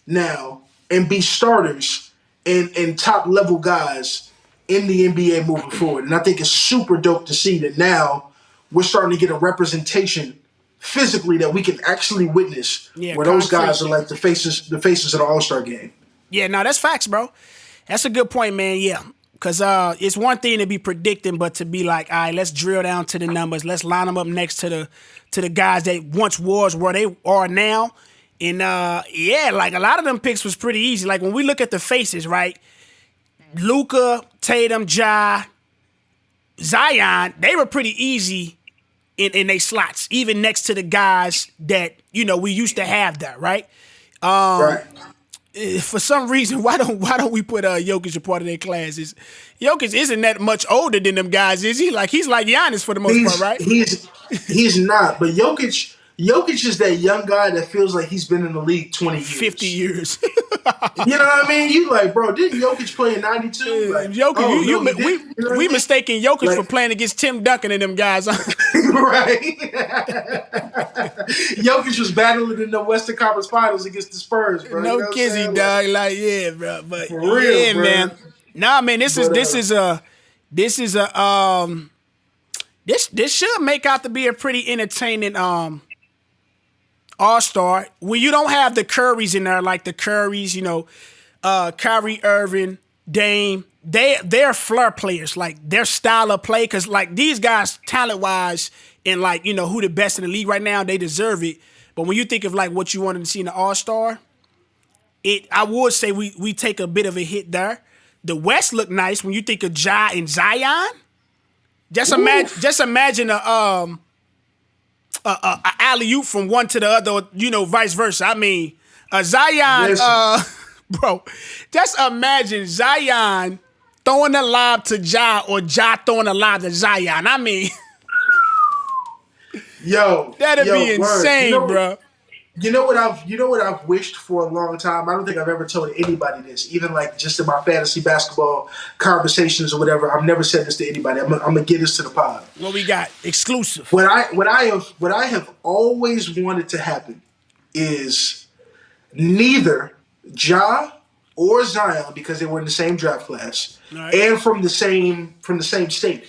now and be starters and top-level guys in the NBA moving forward. And I think it's super dope to see that now we're starting to get a representation physically that we can actually witness where those guys are like the faces of the All-Star game. Yeah, no, that's facts, bro. That's a good point, man. Yeah, because it's one thing to be predicting, but to be like, all right, let's drill down to the numbers. Let's line them up next to the guys that once was where they are now. And like a lot of them picks was pretty easy. Like when we look at the faces, right? Luka, Tatum, Ja, Zion, they were pretty easy in their slots, even next to the guys that, we used to have there, right? Right. For some reason, why don't we put Jokic a part of their classes? Jokic isn't that much older than them guys, is he? Like he's like Giannis for the most part, right? He's not, but Jokic is that young guy that feels like he's been in the league 20 years. 50 years. You know what I mean? You like, bro, didn't Jokic play in 92? Like, Jokic, we mistaken Jokic for playing against Tim Duncan and them guys. Right. Jokic was battling in the Western Conference Finals against the Spurs, bro. No kizzy, dog. Like, yeah, bro. But for real, bro. Man. Nah, man, this should make out to be a pretty entertaining All-Star. When you don't have the Currys in there, like the Currys, Kyrie Irving, Dame, they're flair players. Like their style of play, because like these guys, talent-wise, and like, who the best in the league right now, they deserve it. But when you think of like what you wanted to see in the All-Star, I would say we take a bit of a hit there. The West look nice when you think of Ja and Zion. Just imagine a alley-oop from one to the other, vice versa. I mean, Zion, bro, just imagine Zion throwing a lob to Ja or Ja throwing a lob to Zion. I mean, that'd be insane, bro. You know what I've wished for a long time? I don't think I've ever told anybody this, even like just in my fantasy basketball conversations or whatever. I've never said this to anybody. I'm gonna get this to the pod. What we got? Exclusive. What I have always wanted to happen is neither Ja or Zion, because they were in the same draft class and from the same state.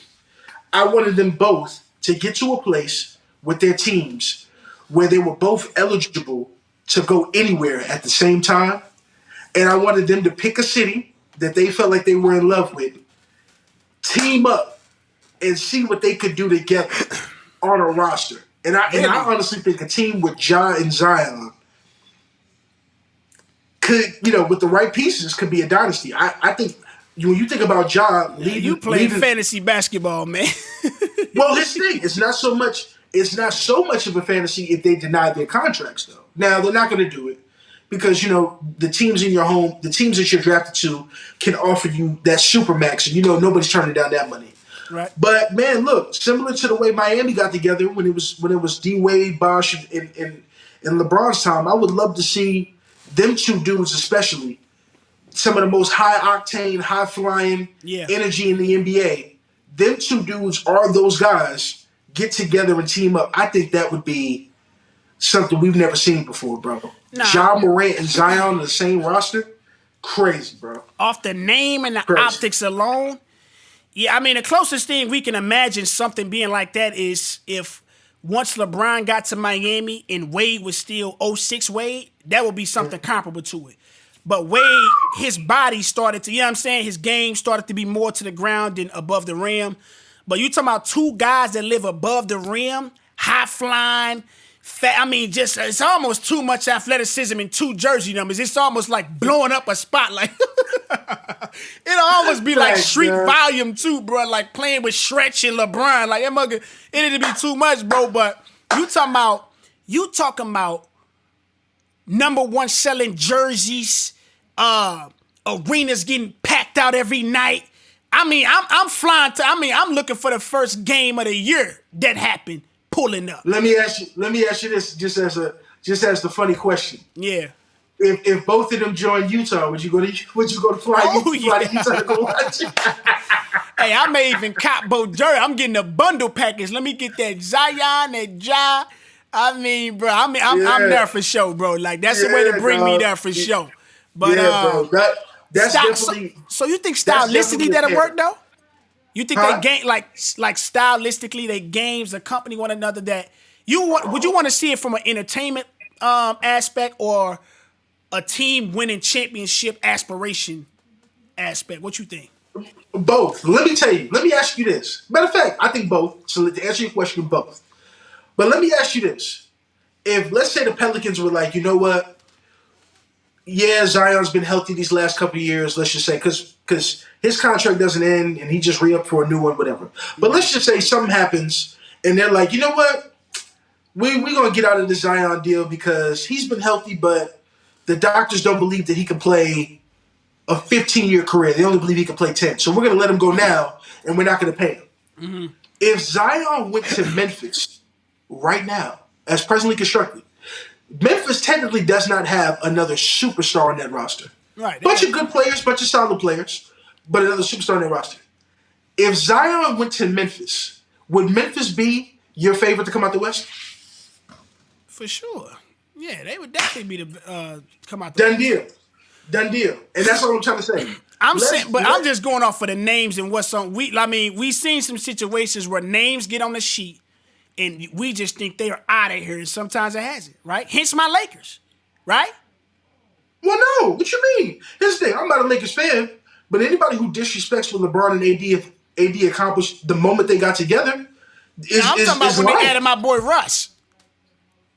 I wanted them both to get to a place with their teams where they were both eligible to go anywhere at the same time. And I wanted them to pick a city that they felt like they were in love with, team up, and see what they could do together on a roster. And I honestly think a team with Ja and Zion could, with the right pieces, could be a dynasty. I think when you think about Ja leading... You playing fantasy basketball, man. Well, this thing, it's not so much of a fantasy if they deny their contracts, though. Now, they're not going to do it because, the teams in your home, the teams that you're drafted to can offer you that supermax, and nobody's turning down that money. Right. But, man, look, similar to the way Miami got together when it was D-Wade, Bosh, and LeBron's time, I would love to see them two dudes especially, some of the most high-octane, high-flying energy in the NBA. Them two dudes are those guys. Get together and team up. I think that would be something we've never seen before, bro. Ja Morant and Zion on the same roster, crazy, bro. Off the name and the optics alone, I mean, the closest thing we can imagine something being like that is if once LeBron got to Miami and Wade was still 06 Wade, that would be something comparable to it. But Wade, his body started to, his game started to be more to the ground than above the rim. But you talking about two guys that live above the rim, high flying, fat. I mean, just it's almost too much athleticism in two jersey numbers. It's almost like blowing up a spot. Like it'll almost be like Street Volume 2, bro. Like playing with Stretch and LeBron. Like it'd be too much, bro. But you talking about number one selling jerseys, Arenas getting packed out every night. I mean, I'm flying to. I mean, I'm looking for the first game of the year that happened pulling up. Let me ask you this, just as the funny question. Yeah. If both of them joined Utah, would you go to fly to Utah to go watch it? Hey, I may even cop both jersey. I'm getting a bundle package. Let me get that Zion, that Ja. I mean, bro, I'm there for sure, bro. Like that's the way to bring me there for sure. But bro, that's definitely. So you think stylistically that'll work though? You think they game like stylistically they games accompany one another that would you want to see it from an entertainment aspect or a team winning championship aspiration aspect? What you think? Both. Let me tell you. Let me ask you this. Matter of fact, I think both. So to answer your question, both. But let me ask you this. If, let's say the Pelicans were like, you know what? Yeah, Zion's been healthy these last couple of years, let's just say, because his contract doesn't end and he just re-upped for a new one, whatever. But let's just say something happens and they're like, you know what? We're going to get out of the Zion deal because he's been healthy, but the doctors don't believe that he can play a 15-year career. They only believe he can play 10. So we're going to let him go now and we're not going to pay him. Mm-hmm. If Zion went to Memphis right now, as presently constructed, Memphis technically does not have another superstar on that roster. Right. Bunch of good players, bunch of solid players, but another superstar on that roster. If Zion went to Memphis, would Memphis be your favorite to come out the West? For sure. Yeah, they would definitely be the come out the West. Done deal. And that's what I'm trying to say. I'm just going off of the names and what's on. We've seen some situations where names get on the sheet and we just think they are out of here, and sometimes it hasn't, right? Hence my Lakers, right? Well, no. What you mean? Here's the thing. I'm not a Lakers fan, but anybody who disrespects what LeBron and AD accomplished the moment they got together is I'm talking about when lying. they added my boy Russ.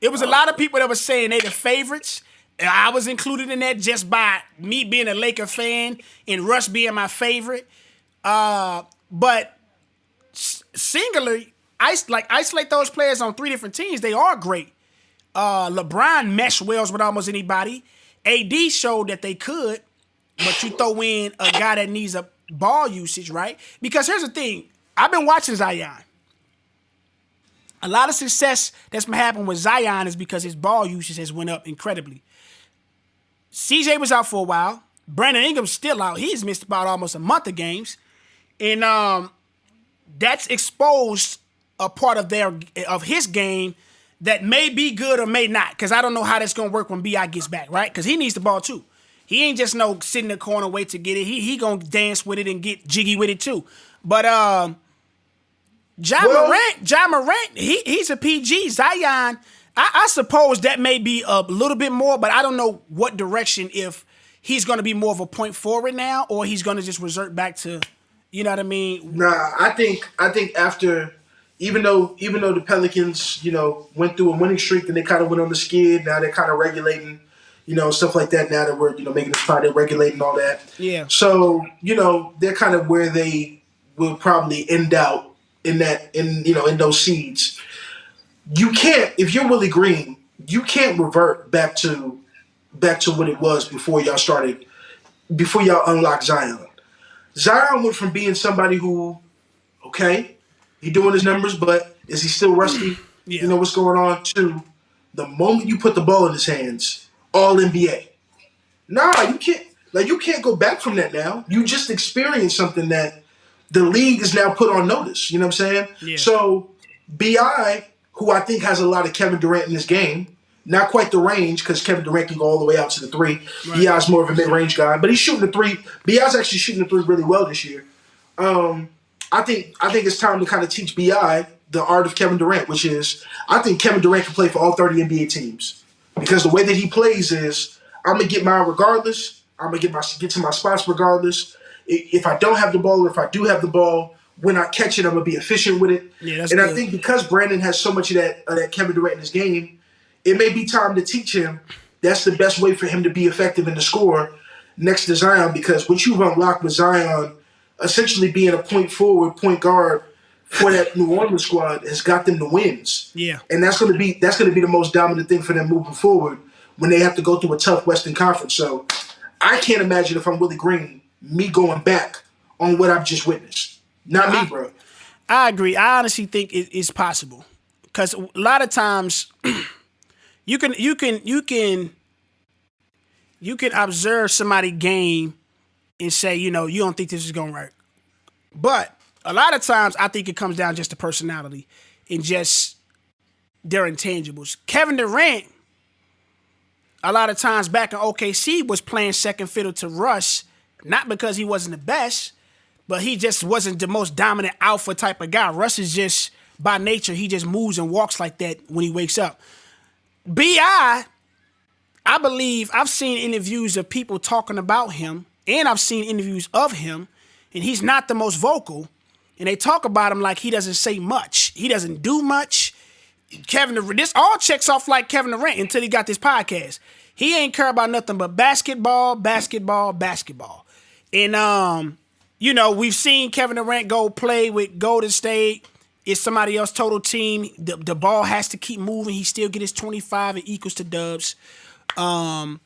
It was a lot of people that were saying they the favorites. And I was included in that just by me being a Laker fan and Russ being my favorite. But singularly, isolate those players on three different teams. They are great. LeBron meshed well with almost anybody. AD showed that they could, but you throw in a guy that needs a ball usage, right? Because here's the thing. I've been watching Zion. A lot of success that's been happening with Zion is because his ball usage has went up incredibly. CJ was out for a while. Brandon Ingram's still out. He's missed about almost a month of games. And that's exposed a part of his game that may be good or may not. Because I don't know how that's going to work when B.I. gets back, right? Because he needs the ball too. He ain't just sit in the corner wait to get it. He going to dance with it and get jiggy with it too. But Ja Morant, he's a PG. Zion, I suppose that may be a little bit more, but I don't know what direction, if he's going to be more of a point forward now or he's going to just revert back to, you know what I mean? Nah, I think after, even though the Pelicans, went through a winning streak and they kind of went on the skid, now they're kind of regulating, stuff like that now that we're, making this part, they're regulating all that. Yeah. So, they're kind of where they will probably end out in those seeds. You can't, if you're Willie Green, you can't revert back to what it was before y'all unlocked Zion. Zion went from being somebody who, okay, he doing his numbers, but is he still rusty? Yeah. You know what's going on? To the moment you put the ball in his hands, all NBA. Nah, you can't go back from that now. You just experienced something that the league is now put on notice. You know what I'm saying? Yeah. So B.I., who I think has a lot of Kevin Durant in his game, not quite the range because Kevin Durant can go all the way out to the three. Right. B.I.'s more of a mid-range guy, but he's shooting the three. B.I.'s actually shooting the three really well this year. I think it's time to kind of teach B.I. the art of Kevin Durant, which is I think Kevin Durant can play for all 30 NBA teams because the way that he plays is I'm gonna get mine regardless. I'm gonna get to my spots regardless. If I don't have the ball or if I do have the ball, when I catch it, I'm going to be efficient with it. Yeah, that's and good. I think because Brandon has so much of that Kevin Durant in his game, it may be time to teach him that's the best way for him to be effective in the score next to Zion, because what you've unlocked with Zion essentially being a point forward, point guard for that New Orleans squad has got them to wins. Yeah. And that's going to be the most dominant thing for them moving forward when they have to go through a tough Western Conference. So I can't imagine if I'm Willie Green, me going back on what I've just witnessed. Not me, bro. I agree. I honestly think it's possible because a lot of times you can observe somebody game and say, you don't think this is gonna work, but a lot of times I think it comes down just to personality and just their intangibles. Kevin Durant, a lot of times back in OKC, was playing second fiddle to Russ, not because he wasn't the best, but he just wasn't the most dominant alpha type of guy. Russ is just, by nature, he just moves and walks like that when he wakes up. B.I., I believe I've seen interviews of people talking about him, and I've seen interviews of him, and he's not the most vocal, and they talk about him like he doesn't say much. He doesn't do much. Kevin Durant, this all checks off like Kevin Durant until he got this podcast. He ain't care about nothing but basketball. And, we've seen Kevin Durant go play with Golden State. It's somebody else's total team. The ball has to keep moving. He still get his 25 and equals to Dubs. And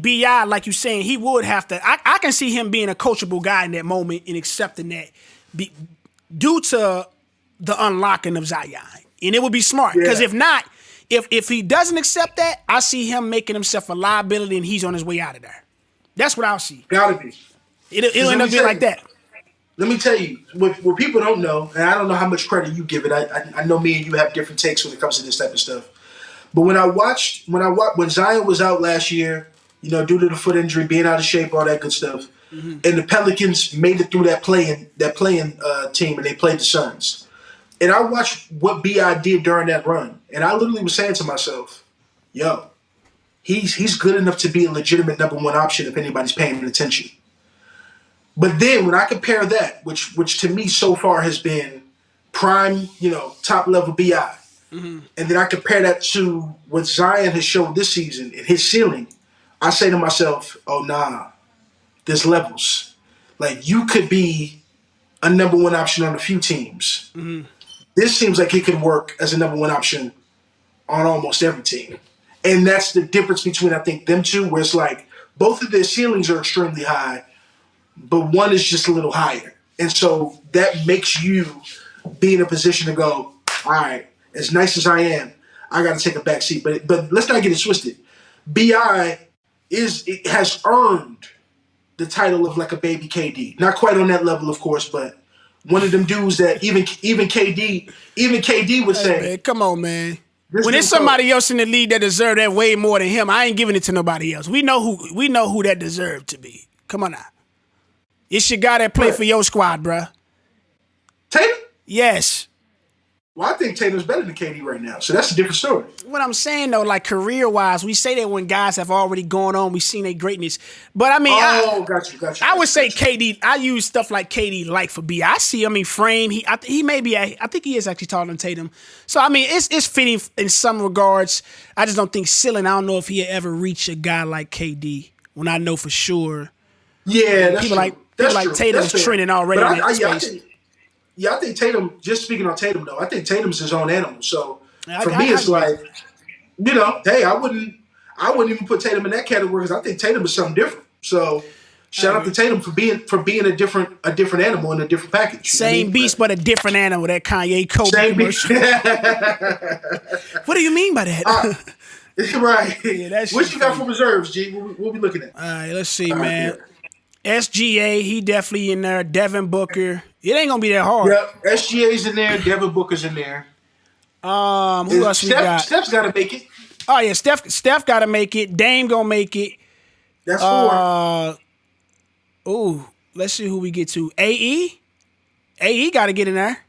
B.I., like you're saying, he would have to. I can see him being a coachable guy in that moment and accepting that due to the unlocking of Zion. And it would be smart because if not, if he doesn't accept that, I see him making himself a liability and he's on his way out of there. That's what I'll see. Gotta be. It'll end up being like that. Let me tell you, what people don't know, and I don't know how much credit you give it. I know me and you have different takes when it comes to this type of stuff. But when Zion was out last year, due to the foot injury, being out of shape, all that good stuff, and the Pelicans made it through that playing team, and they played the Suns. And I watched what B.I. did during that run, and I literally was saying to myself, "Yo, he's good enough to be a legitimate number one option if anybody's paying attention." But then when I compare that, which to me so far has been prime, top level BI, and then I compare that to what Zion has showed this season and his ceiling, I say to myself, "Oh nah, there's levels. Like you could be a number one option on a few teams. This seems like it could work as a number one option on almost every team." And that's the difference between, I think, them two, where it's like both of their ceilings are extremely high, but one is just a little higher. And so that makes you be in a position to go, all right, as nice as I am, I got to take a back seat. But let's not get it twisted. B.I. has earned the title of like a baby KD. Not quite on that level, of course, but one of them dudes that even KD would say, "Hey, man, come on, man." When there's somebody else in the league that deserves that way more than him, I ain't giving it to nobody else. We know who that deserved to be. Come on now. It's your guy that played for your squad, bruh. Tatum? Yes. Well, I think Tatum's better than KD right now, so that's a different story. What I'm saying, though, like career-wise, we say that when guys have already gone on, we've seen their greatness. But, I mean, got you. I would say KD, I use stuff like KD like for B. I see, frame, he may be, I think he is actually taller than Tatum. So, I mean, it's fitting in some regards. I just don't think ceiling, I don't know if he'll ever reach a guy like KD when I know for sure. Yeah, that's people true. Like Tatum is trending already in that space. I think Tatum, just speaking on Tatum, though, I think Tatum's his own animal. So for me, it's like, hey, I wouldn't even put Tatum in that category because I think Tatum is something different. So shout out to Tatum for being a different animal in a different package. Same beast, but a different animal. That Kanye Kobe commercial. What do you mean by that? Right. Yeah, what you got for reserves, G? We'll be looking at. All right, let's see, man. SGA, he definitely in there. Devin Booker. It ain't gonna be that hard. Yep, SGA's in there. Devin Booker's in there. Who else we got? Steph's got to make it. Oh yeah, Steph got to make it. Dame gonna make it. That's four. Let's see who we get to. AE got to get in there.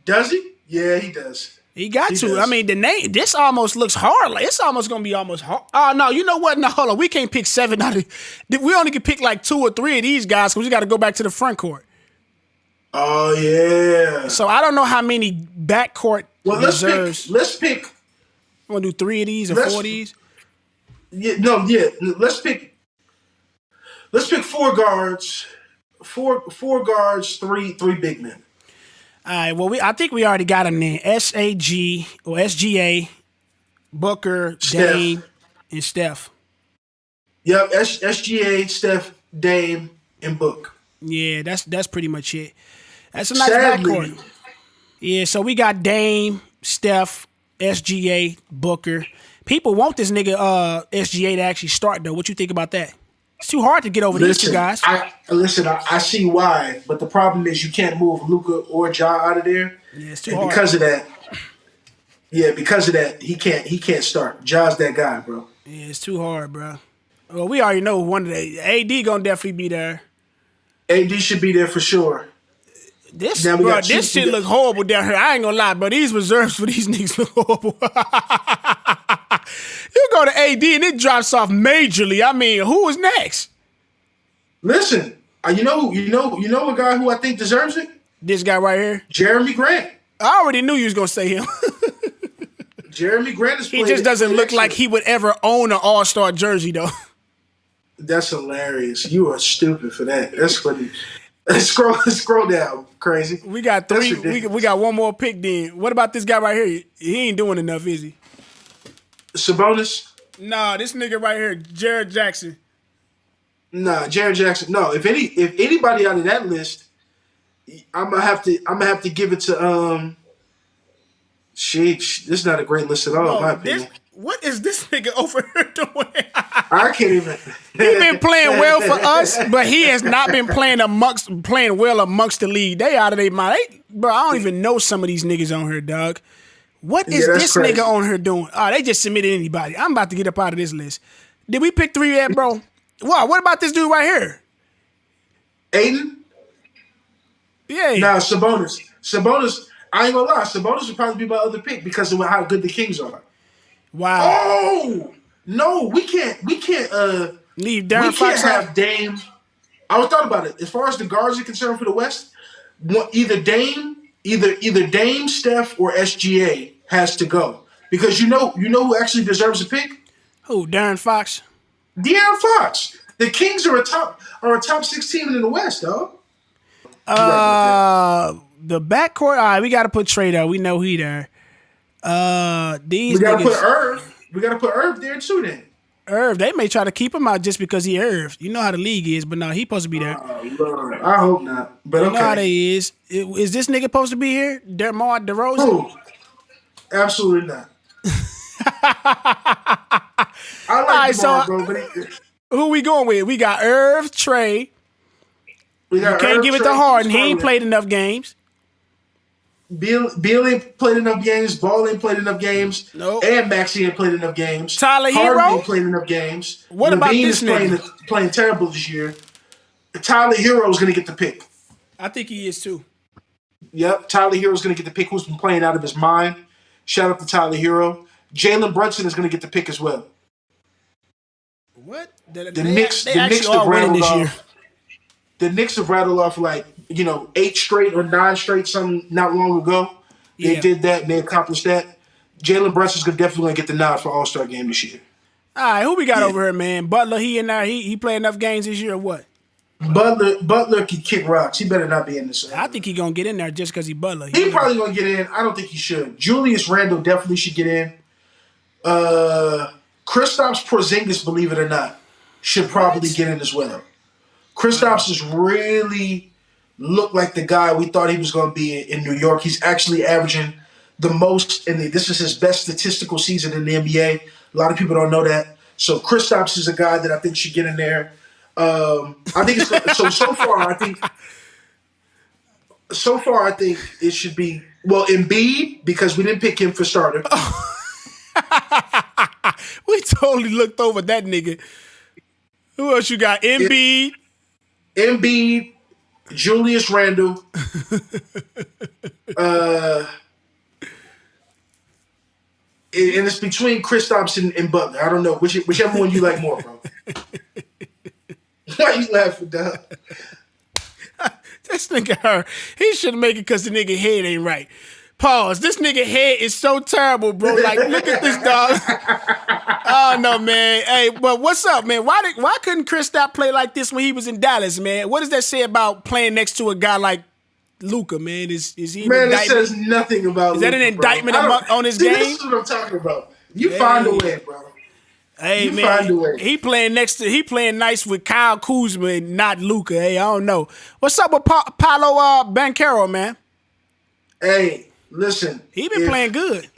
Does he? Yeah, he does. He got to. Does. I mean, the name. This almost looks hard. Like it's almost gonna be almost hard. Oh no, you know what? No, hold on. We can't pick 7 out of. We only can pick like 2 or 3 of these guys because we got to go back to the front court. Oh yeah. So I don't know how many backcourt reserves. Let's pick. You want to do 3 of these or 4 of these? Yeah. Let's pick 4 guards. 4 guards, 3 big men. All right. Well, I think we already got them there. SGA, Booker, Steph. Dame, and Steph. Yep, SGA, Steph, Dame, and Book. Yeah, that's pretty much it. That's a nice Sadly, backcourt. Yeah, so we got Dame, Steph, SGA, Booker. People want this nigga SGA to actually start though. What you think about that? It's too hard to get over these two guys. I see why, but the problem is you can't move Luka or Ja out of there. Yeah, it's too and hard. because of that, he can't start. Ja's that guy, bro. Yeah, it's too hard, bro. Well, we already know one of the AD gonna definitely be there. AD should be there for sure. This shit look horrible down here. I ain't gonna lie, bro. These reserves for these niggas look horrible. You go to AD and it drops off majorly. I mean, who is next? Listen, you know a guy who I think deserves it. This guy right here, Jeremy Grant. I already knew you was gonna say him. Jeremy Grant is. He just doesn't look like he would ever own an All-Star jersey, though. That's hilarious. You are stupid for that. That's funny. Scroll down, crazy. We got three. We got one more pick. Then what about this guy right here? He ain't doing enough, is he? Sabonis. Nah, this nigga right here, Jared Jackson. Nah, Jared Jackson. No, if anybody out of that list, I'm gonna have to give it to Sheesh. This is not a great list at all, in my opinion. What is this nigga over here doing? I can't even. He been playing well for us, but he has not been playing well amongst the league. They out of their mind. Bro, I don't even know some of these niggas on here, dog. What is this crazy. nigga on here doing? Oh, they just submitted anybody. I'm about to get up out of this list. Did we pick 3 yet, bro? Wow, what about this dude right here? Aiden? Yeah. Nah, Sabonis, I ain't gonna lie. Sabonis would probably be my other pick because of how good the Kings are. Wow. Oh! No, we can't leave Darren we Fox can't out. have Dame. I was thought about it. As far as the guards are concerned for the West, either Dame, Steph, or SGA has to go. Because you know who actually deserves a pick? Who, Darren Fox? De'Aaron Fox. The Kings are a top 6 team in the West, dog. The backcourt. All right, we got to put Trey there. We know he there. These We gotta niggas, put Irv. We gotta put Irv there too. Then Irv, they may try to keep him out just because he Irv. You know how the league is, but no, he supposed to be there. oh, Lord. I hope not. But You know how okay. they is. Is this nigga supposed to be here? DeMar DeRozan? Who? Absolutely not. I like DeMar, bro, but Who we going with? We got Irv, Trey. we You got can't Irv, give it Trey, to Harden. He ain't Harden. played enough games. Beal ain't played enough games. Ball ain't played enough games. Nope. And Maxey ain't played enough games. Tyler Harden Hero? ain't played enough games. What about Levine this is nigga? playing terrible this year. Tyler Hero is going to get the pick. I think he is too. Yep, Tyler Hero is going to get the pick. Who's been playing out of his mind? Shout out to Tyler Hero. Jalen Brunson is going to get the pick as well. What? The Knicks They have actually are winning rattled this year. off. The Knicks have rattled off 8 straight or 9 straight something not long ago. They Yeah. did that and they accomplished that. Jalen Brunson's definitely going to get the nod for All-Star game this year. All right, who we got over here, man? Butler, he in there. He play enough games this year or what? Butler can kick rocks. He better not be in this. I think he gonna get in there just because he Butler. He probably going to get in. I don't think he should. Julius Randle definitely should get in. Kristaps Porzingis, believe it or not, should probably get in as well. Kristaps has really looked like the guy we thought he was going to be in New York. He's actually averaging the most, and this is his best statistical season in the NBA. A lot of people don't know that. So Kristaps is a guy that I think should get in there. I think it's so far. I think it should be Embiid because we didn't pick him for starter. We totally looked over that nigga. Who else you got? Embiid. Julius Randle. And it's between Kristaps and Butler. I don't know whichever one you like more, bro. Why you laughing, dog? This nigga, he shouldn't make it because the nigga head ain't right. Pause. This nigga head is so terrible, bro. Like, look at this dog. Oh no, man. Hey, but what's up, man? Why couldn't Kristaps play like this when he was in Dallas, man? What does that say about playing next to a guy like Luka, man? Is he? Man, it says nothing about. Is that an Luka, indictment on his see, game? This is what I'm talking about. You find a way, bro. Hey You man, find a way. he playing nice with Kyle Kuzma and not Luka. Hey, I don't know. What's up with Paolo Banchero, man? Hey, listen. He been playing good.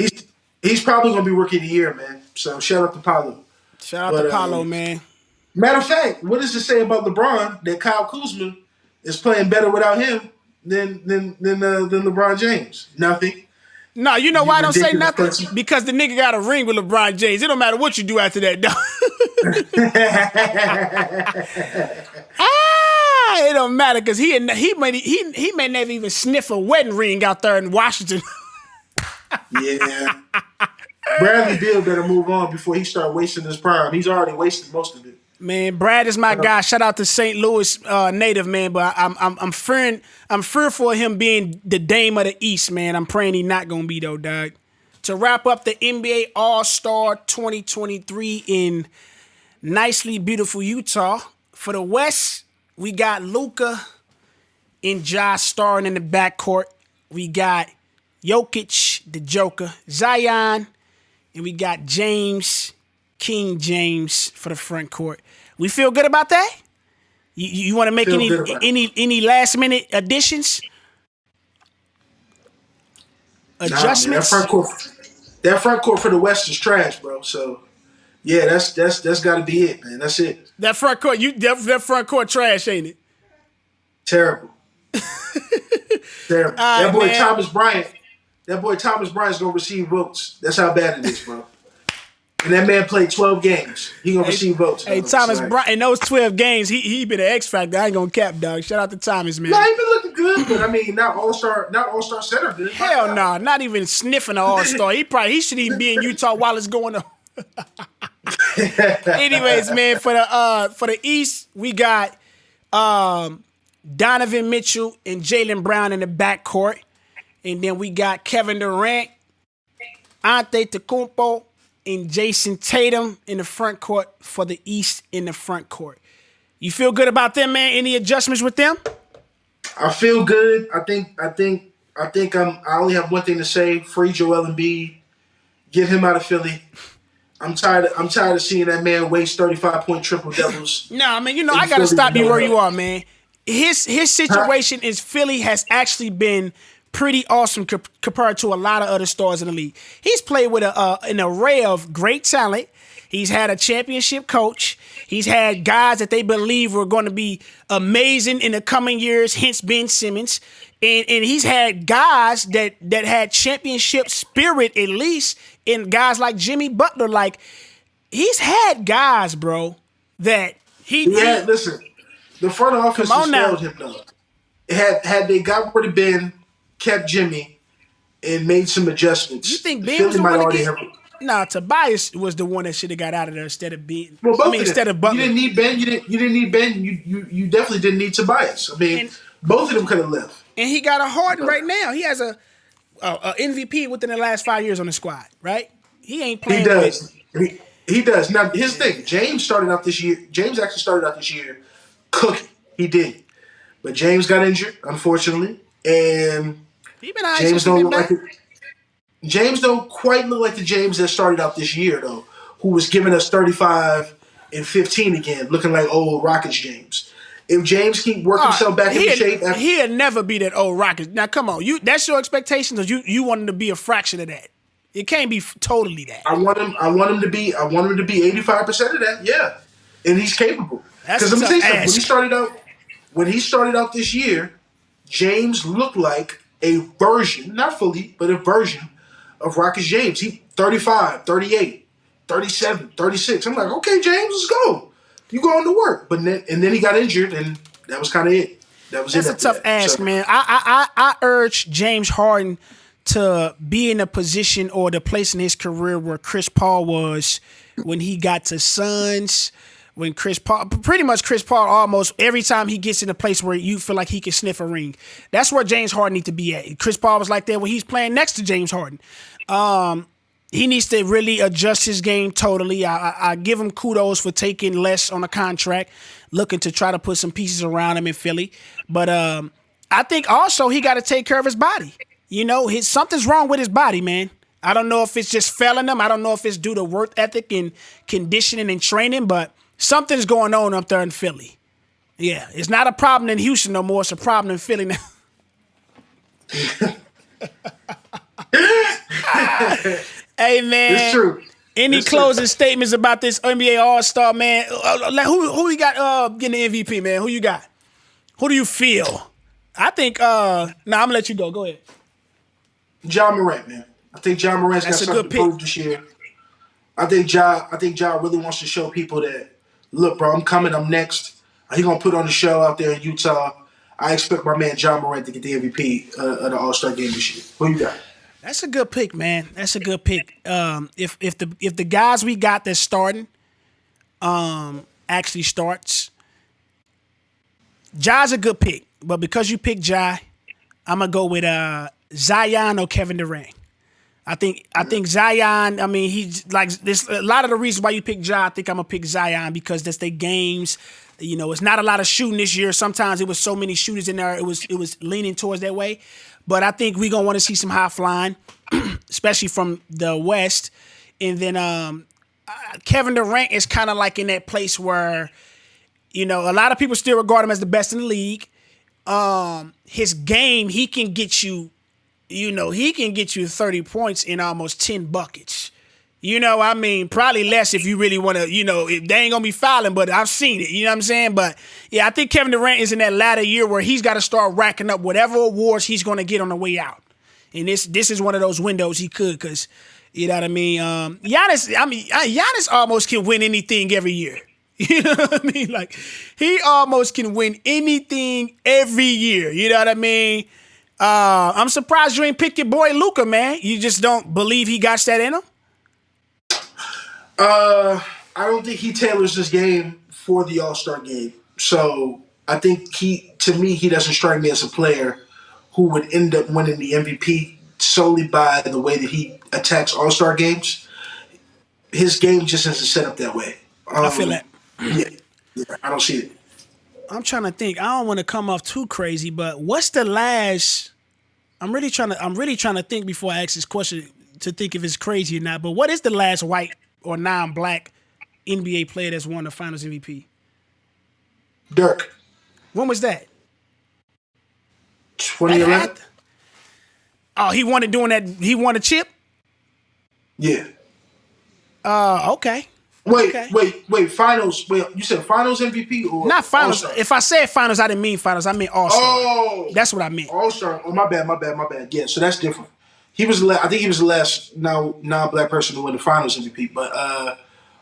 He's probably gonna be rookie of the year, man. So shout out to Paolo. Shout out to Paolo, man. Matter of fact, what does it say about LeBron that Kyle Kuzma is playing better without him than LeBron James? Nothing. No, you know why I don't say ridiculous nothing? person. Because the nigga got a ring with LeBron James. It don't matter what you do after that, dog. It don't matter because he may never even sniff a wedding ring out there in Washington. Yeah. Bradley Beal better move on before he start wasting his prime. He's already wasted most of it. Man, Brad is my guy. Shout out to St. Louis native, man. But I'm fearful of him being the Dame of the East, man. I'm praying he not gonna be though, dog. To wrap up the NBA All-Star 2023 in nicely beautiful Utah. For the West, we got Luka and Ja starring in the backcourt. We got Jokic, the Joker, Zion, and we got King James for the front court. We feel good about that? You want to make any last minute additions? Adjustments? Nah, man, that front court for the West is trash, bro. So yeah, that's got to be it, man. That's it. That front court, that front court trash, ain't it? Terrible. Terrible. That boy man. Thomas Bryant's gonna receive votes. That's how bad it is, bro. And that man played 12 games. He gonna receive votes. Hey, Thomas Bryant, in those 12 games, he been an X factor. I ain't gonna cap, dog. Shout out to Thomas, man. Nah, he been looking good, but I mean, not all-star center good. Hell no, not even sniffing an all-star. He shouldn't even be in Utah while it's going on. Anyways, man, for the East, we got Donovan Mitchell and Jaylen Brown in the backcourt. And then we got Kevin Durant, Antetokounmpo, and Jason Tatum in the front court for the East in the front court. You feel good about them, man? Any adjustments with them? I feel good. I think I only have one thing to say. Free Joel Embiid. Get him out of Philly. I'm tired of seeing that man waste 35-point triple doubles. Nah, man, I gotta stop you where you are, man. His situation is Philly has actually been pretty awesome compared to a lot of other stars in the league. He's played with an array of great talent. He's had a championship coach. He's had guys that they believe were going to be amazing in the coming years, hence Ben Simmons. And he's had guys that had championship spirit at least, and guys like Jimmy Butler. Like, he's had guys, bro, that listen, the front office has failed him, though. Had they got rid of Ben, kept Jimmy, and made some adjustments. You think Ben was the one to get? Nah, Tobias was the one that should have got out of there instead of Ben. Well, instead of Butler. You didn't need Ben. You didn't need Ben. You definitely didn't need Tobias. I mean, both of them could have left. And he got a Harden right now. He has a MVP within the last 5 years on the squad, right? He ain't playing. He does. He does. Now, here's the thing. James actually started out this year cooking. He did. But James got injured, unfortunately. And James don't quite look like the James that started out this year, though, who was giving us 35 and 15 again, looking like old Rockets James. If James keep working himself back into shape, he'll never be that old Rockets. Now, come on, that's your expectations. Or you want him to be a fraction of that. It can't be totally that. I want him to be 85% of that. Yeah, and he's capable. Because let me tell you something. When he started out this year, James looked like a version, not fully, but a version of Rockets James. He 35, 38, 37, 36. I'm like, okay, James, let's go. You going to work. But then he got injured, and that was kind of it. That's a tough ask, man. I urge James Harden to be in a position or the place in his career where Chris Paul was when he got to Suns. When Chris Paul almost every time he gets in a place where you feel like he can sniff a ring. That's where James Harden needs to be at. Chris Paul was like that when he's playing next to James Harden. He needs to really adjust his game totally. I give him kudos for taking less on a contract, looking to try to put some pieces around him in Philly. But I think also he got to take care of his body. Something's wrong with his body, man. I don't know if it's just failing them. I don't know if it's due to work ethic and conditioning and training, but something's going on up there in Philly. Yeah, it's not a problem in Houston no more. It's a problem in Philly now. Hey, man. It's true. Any closing statements about this NBA All-Star, man? Who you got getting the MVP, man? Who you got? Who do you feel? I think, I'm going to let you go. Go ahead. Ja Morant, man. I think Ja Morant's got something to prove this year. I think Ja really wants to show people that, look, bro, I'm coming, I'm next. He going to put on the show out there in Utah. I expect my man Ja Morant to get the MVP of the All-Star game this year. Who you got? That's a good pick, man. That's a good pick. If the guys we got that's starting actually starts, Ja's a good pick. But because you picked Ja, I'm gonna go with Zion or Kevin Durant. I think Zion. I mean, he's like this. A lot of the reasons why you pick Ja, I think I'm gonna pick Zion because that's their games. You know, it's not a lot of shooting this year. Sometimes it was so many shooters in there. It was leaning towards that way. But I think we're gonna want to see some high flying, especially from the West. And then Kevin Durant is kind of like in that place where, you know, a lot of people still regard him as the best in the league. His game, he can get you. You know, he can get you 30 points in almost 10 buckets. You know, I mean, probably less if you really want to, you know, they ain't going to be fouling, but I've seen it. You know what I'm saying? But, yeah, I think Kevin Durant is in that latter year where he's got to start racking up whatever awards he's going to get on the way out. And this is one of those windows he could because, you know what I mean? Giannis almost can win anything every year. You know what I mean? Like, he almost can win anything every year. You know what I mean? I'm surprised you ain't pick your boy Luka, man. You just don't believe he got that in him? I don't think he tailors his game for the All-Star game. So I think he doesn't strike me as a player who would end up winning the MVP solely by the way that he attacks All-Star games. His game just isn't set up that way. I feel that. Yeah, I don't see it. I'm trying to think. I don't want to come off too crazy, but what's the last? I'm really trying to think before I ask this question to think if it's crazy or not. But what is the last white or non-black NBA player that's won the Finals MVP? Dirk. When was that? 2011. Oh, he won it doing that. He won a chip. Yeah. Okay. Wait. Finals. Wait, you said Finals MVP or not Finals? All-Star? If I said Finals, I didn't mean Finals. I meant All-Star. Oh, that's what I meant. All-Star. Oh, my bad. Yeah, so that's different. I think he was the last non-black person to win the Finals MVP. But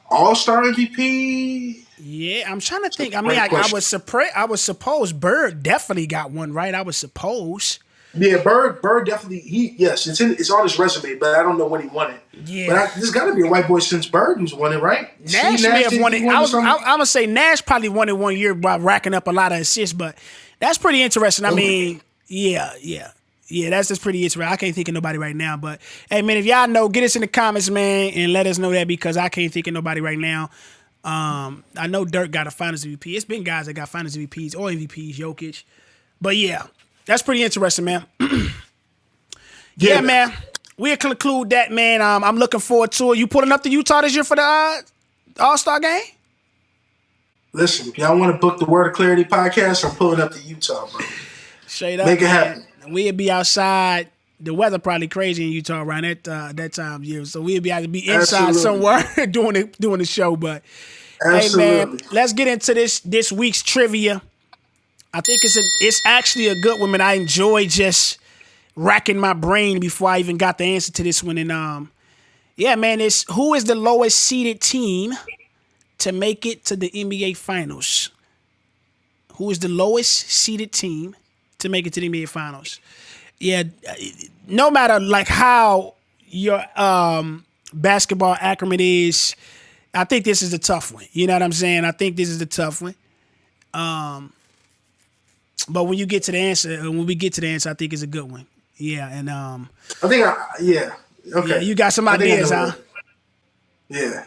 All-Star MVP. Yeah, I'm trying to think. I mean, I was suppose Bird definitely got one, right? I would suppose. Yeah, Bird definitely. It's on his resume, but I don't know when he won it. Yeah, but there's got to be a white boy since Bird who's won it, right? Nash may have won it. I'm gonna say Nash probably won it one year by racking up a lot of assists, but that's pretty interesting. I mean, yeah, that's just pretty interesting. I can't think of nobody right now, but hey, man, if y'all know, get us in the comments, man, and let us know that because I can't think of nobody right now. I know Dirk got a Finals MVP. It's been guys that got Finals MVPs or MVPs, Jokic, but yeah. That's pretty interesting, man. Yeah, man. We'll conclude that, man. I'm looking forward to it. You pulling up to Utah this year for the All-Star game? Listen, if y'all want to book the Word of Clarity podcast, I'm pulling up to Utah, bro. Straight up, make it man. happen. We'll be outside. The weather probably crazy in Utah around that time of year, so we'll be able to be inside somewhere doing the show. But hey, man, let's get into this week's trivia. I think it's actually a good one, man. I enjoy just racking my brain before I even got the answer to this one. And yeah, man, it's who is the lowest seeded team to make it to the NBA Finals? Who is the lowest seeded team to make it to the NBA Finals? Yeah, no matter like how your basketball acumen is, I think this is a tough one. You know what I'm saying? I think this is the tough one. But when you get to the answer, when we get to the answer, I think it's a good one. Yeah, and I think okay. Yeah, you got some ideas, huh? Yeah,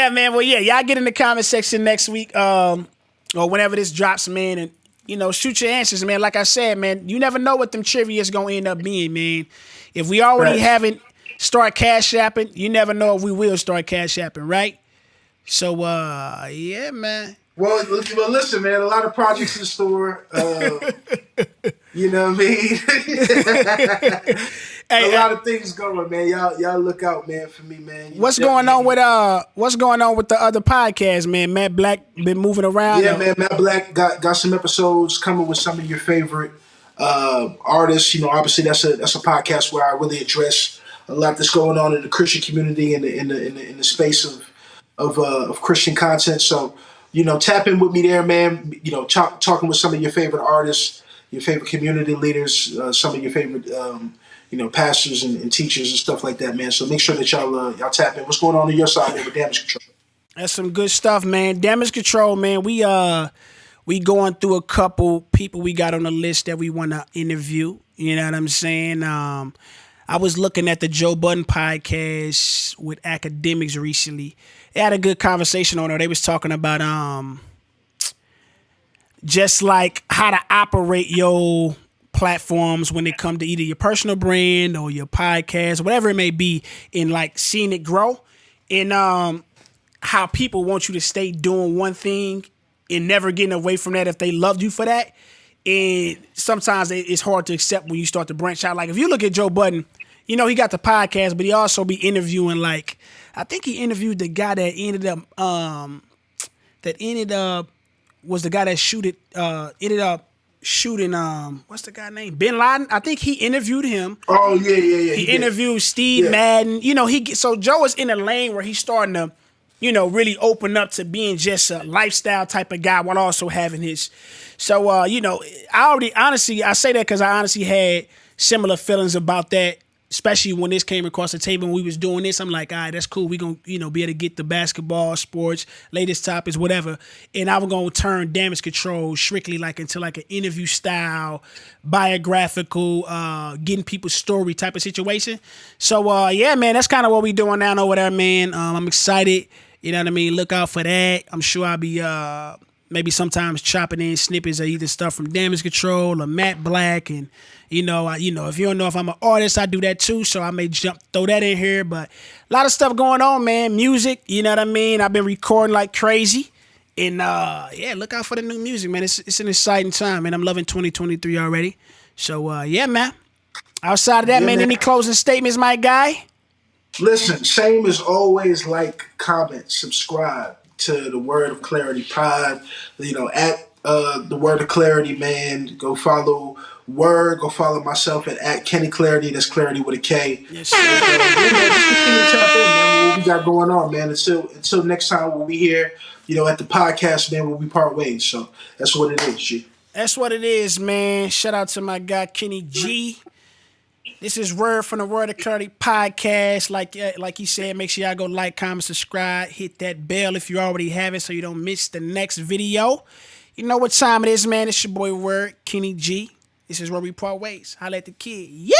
man. Well, yeah, y'all get in the comment section next week, or whenever this drops, man, and you know, shoot your answers, man. Like I said, man, you never know what them trivia is gonna end up being, man. If we already haven't start cash apping. You never know if we will start cash apping, right? So, yeah, man. Well, listen, man. A lot of projects in the store. You know what I mean? A lot of things going, man. Y'all look out, man, for me, man. What's going on with the other podcast, man? Matt Black been moving around. Yeah, man. Matt Black got some episodes coming with some of your favorite artists. You know, obviously that's a podcast where I really address a lot that's going on in the Christian community and in the space of Christian content. So, you know, tap in with me there, man. You know, talking with some of your favorite artists, your favorite community leaders, some of your favorite, pastors and teachers and stuff like that, man. So make sure that y'all tap in. What's going on your side there with Damage Control? That's some good stuff, man. Damage Control, man. We going through a couple people we got on the list that we want to interview. You know what I'm saying? I was looking at the Joe Budden podcast with academics recently. They had a good conversation on there. They was talking about just like how to operate your platforms when it come to either your personal brand or your podcast, whatever it may be, and like seeing it grow, and how people want you to stay doing one thing and never getting away from that if they loved you for that. And sometimes it's hard to accept when you start to branch out. Like if you look at Joe Budden, you know, he got the podcast, but he also be interviewing, like, I think he interviewed the guy that ended up was the guy that ended up shooting what's the guy name? Bin Laden. I think he interviewed him. Oh yeah. He interviewed Steve Madden. You know, so Joe is in a lane where he's starting to, you know, really open up to being just a lifestyle type of guy while also having his. So, you know, I say that because I honestly had similar feelings about that, especially when this came across the table when we was doing this. I'm like, all right, that's cool. We going to, you know, be able to get the basketball, sports, latest topics, whatever. And I was going to turn Damage Control strictly like into like an interview style, biographical, getting people's story type of situation. So, yeah, man, that's kind of what we doing now over there, man. I'm excited. You know what I mean? Look out for that. I'm sure I'll be maybe sometimes chopping in snippets of either stuff from Damage Control or Matt Black. And, if you don't know if I'm an artist, I do that too. So I may throw that in here. But a lot of stuff going on, man. Music, you know what I mean? I've been recording like crazy. And, yeah, look out for the new music, man. It's an exciting time, man. I'm loving 2023 already. So, yeah, man. Outside of that, man, any closing statements, my guy? Listen, same as always, like, comment, subscribe to the Word of Clarity pod. You know, at the Word of Clarity, man. Go follow Word. Go follow myself at Kenny Clarity. That's Clarity with a K. Yes, sir. What we got going on, man. Until next time we'll be here, you know, at the podcast, man, we'll be part ways. So that's what it is, G. That's what it is, man. Shout out to my guy, Kenny G. This is Word from the Word of Clarity podcast. Like he said, make sure y'all go like, comment, subscribe, hit that bell if you already have it so you don't miss the next video. You know what time it is, man. It's your boy Word, Kenny G. This is where we part ways. Holla at the kid. Yee!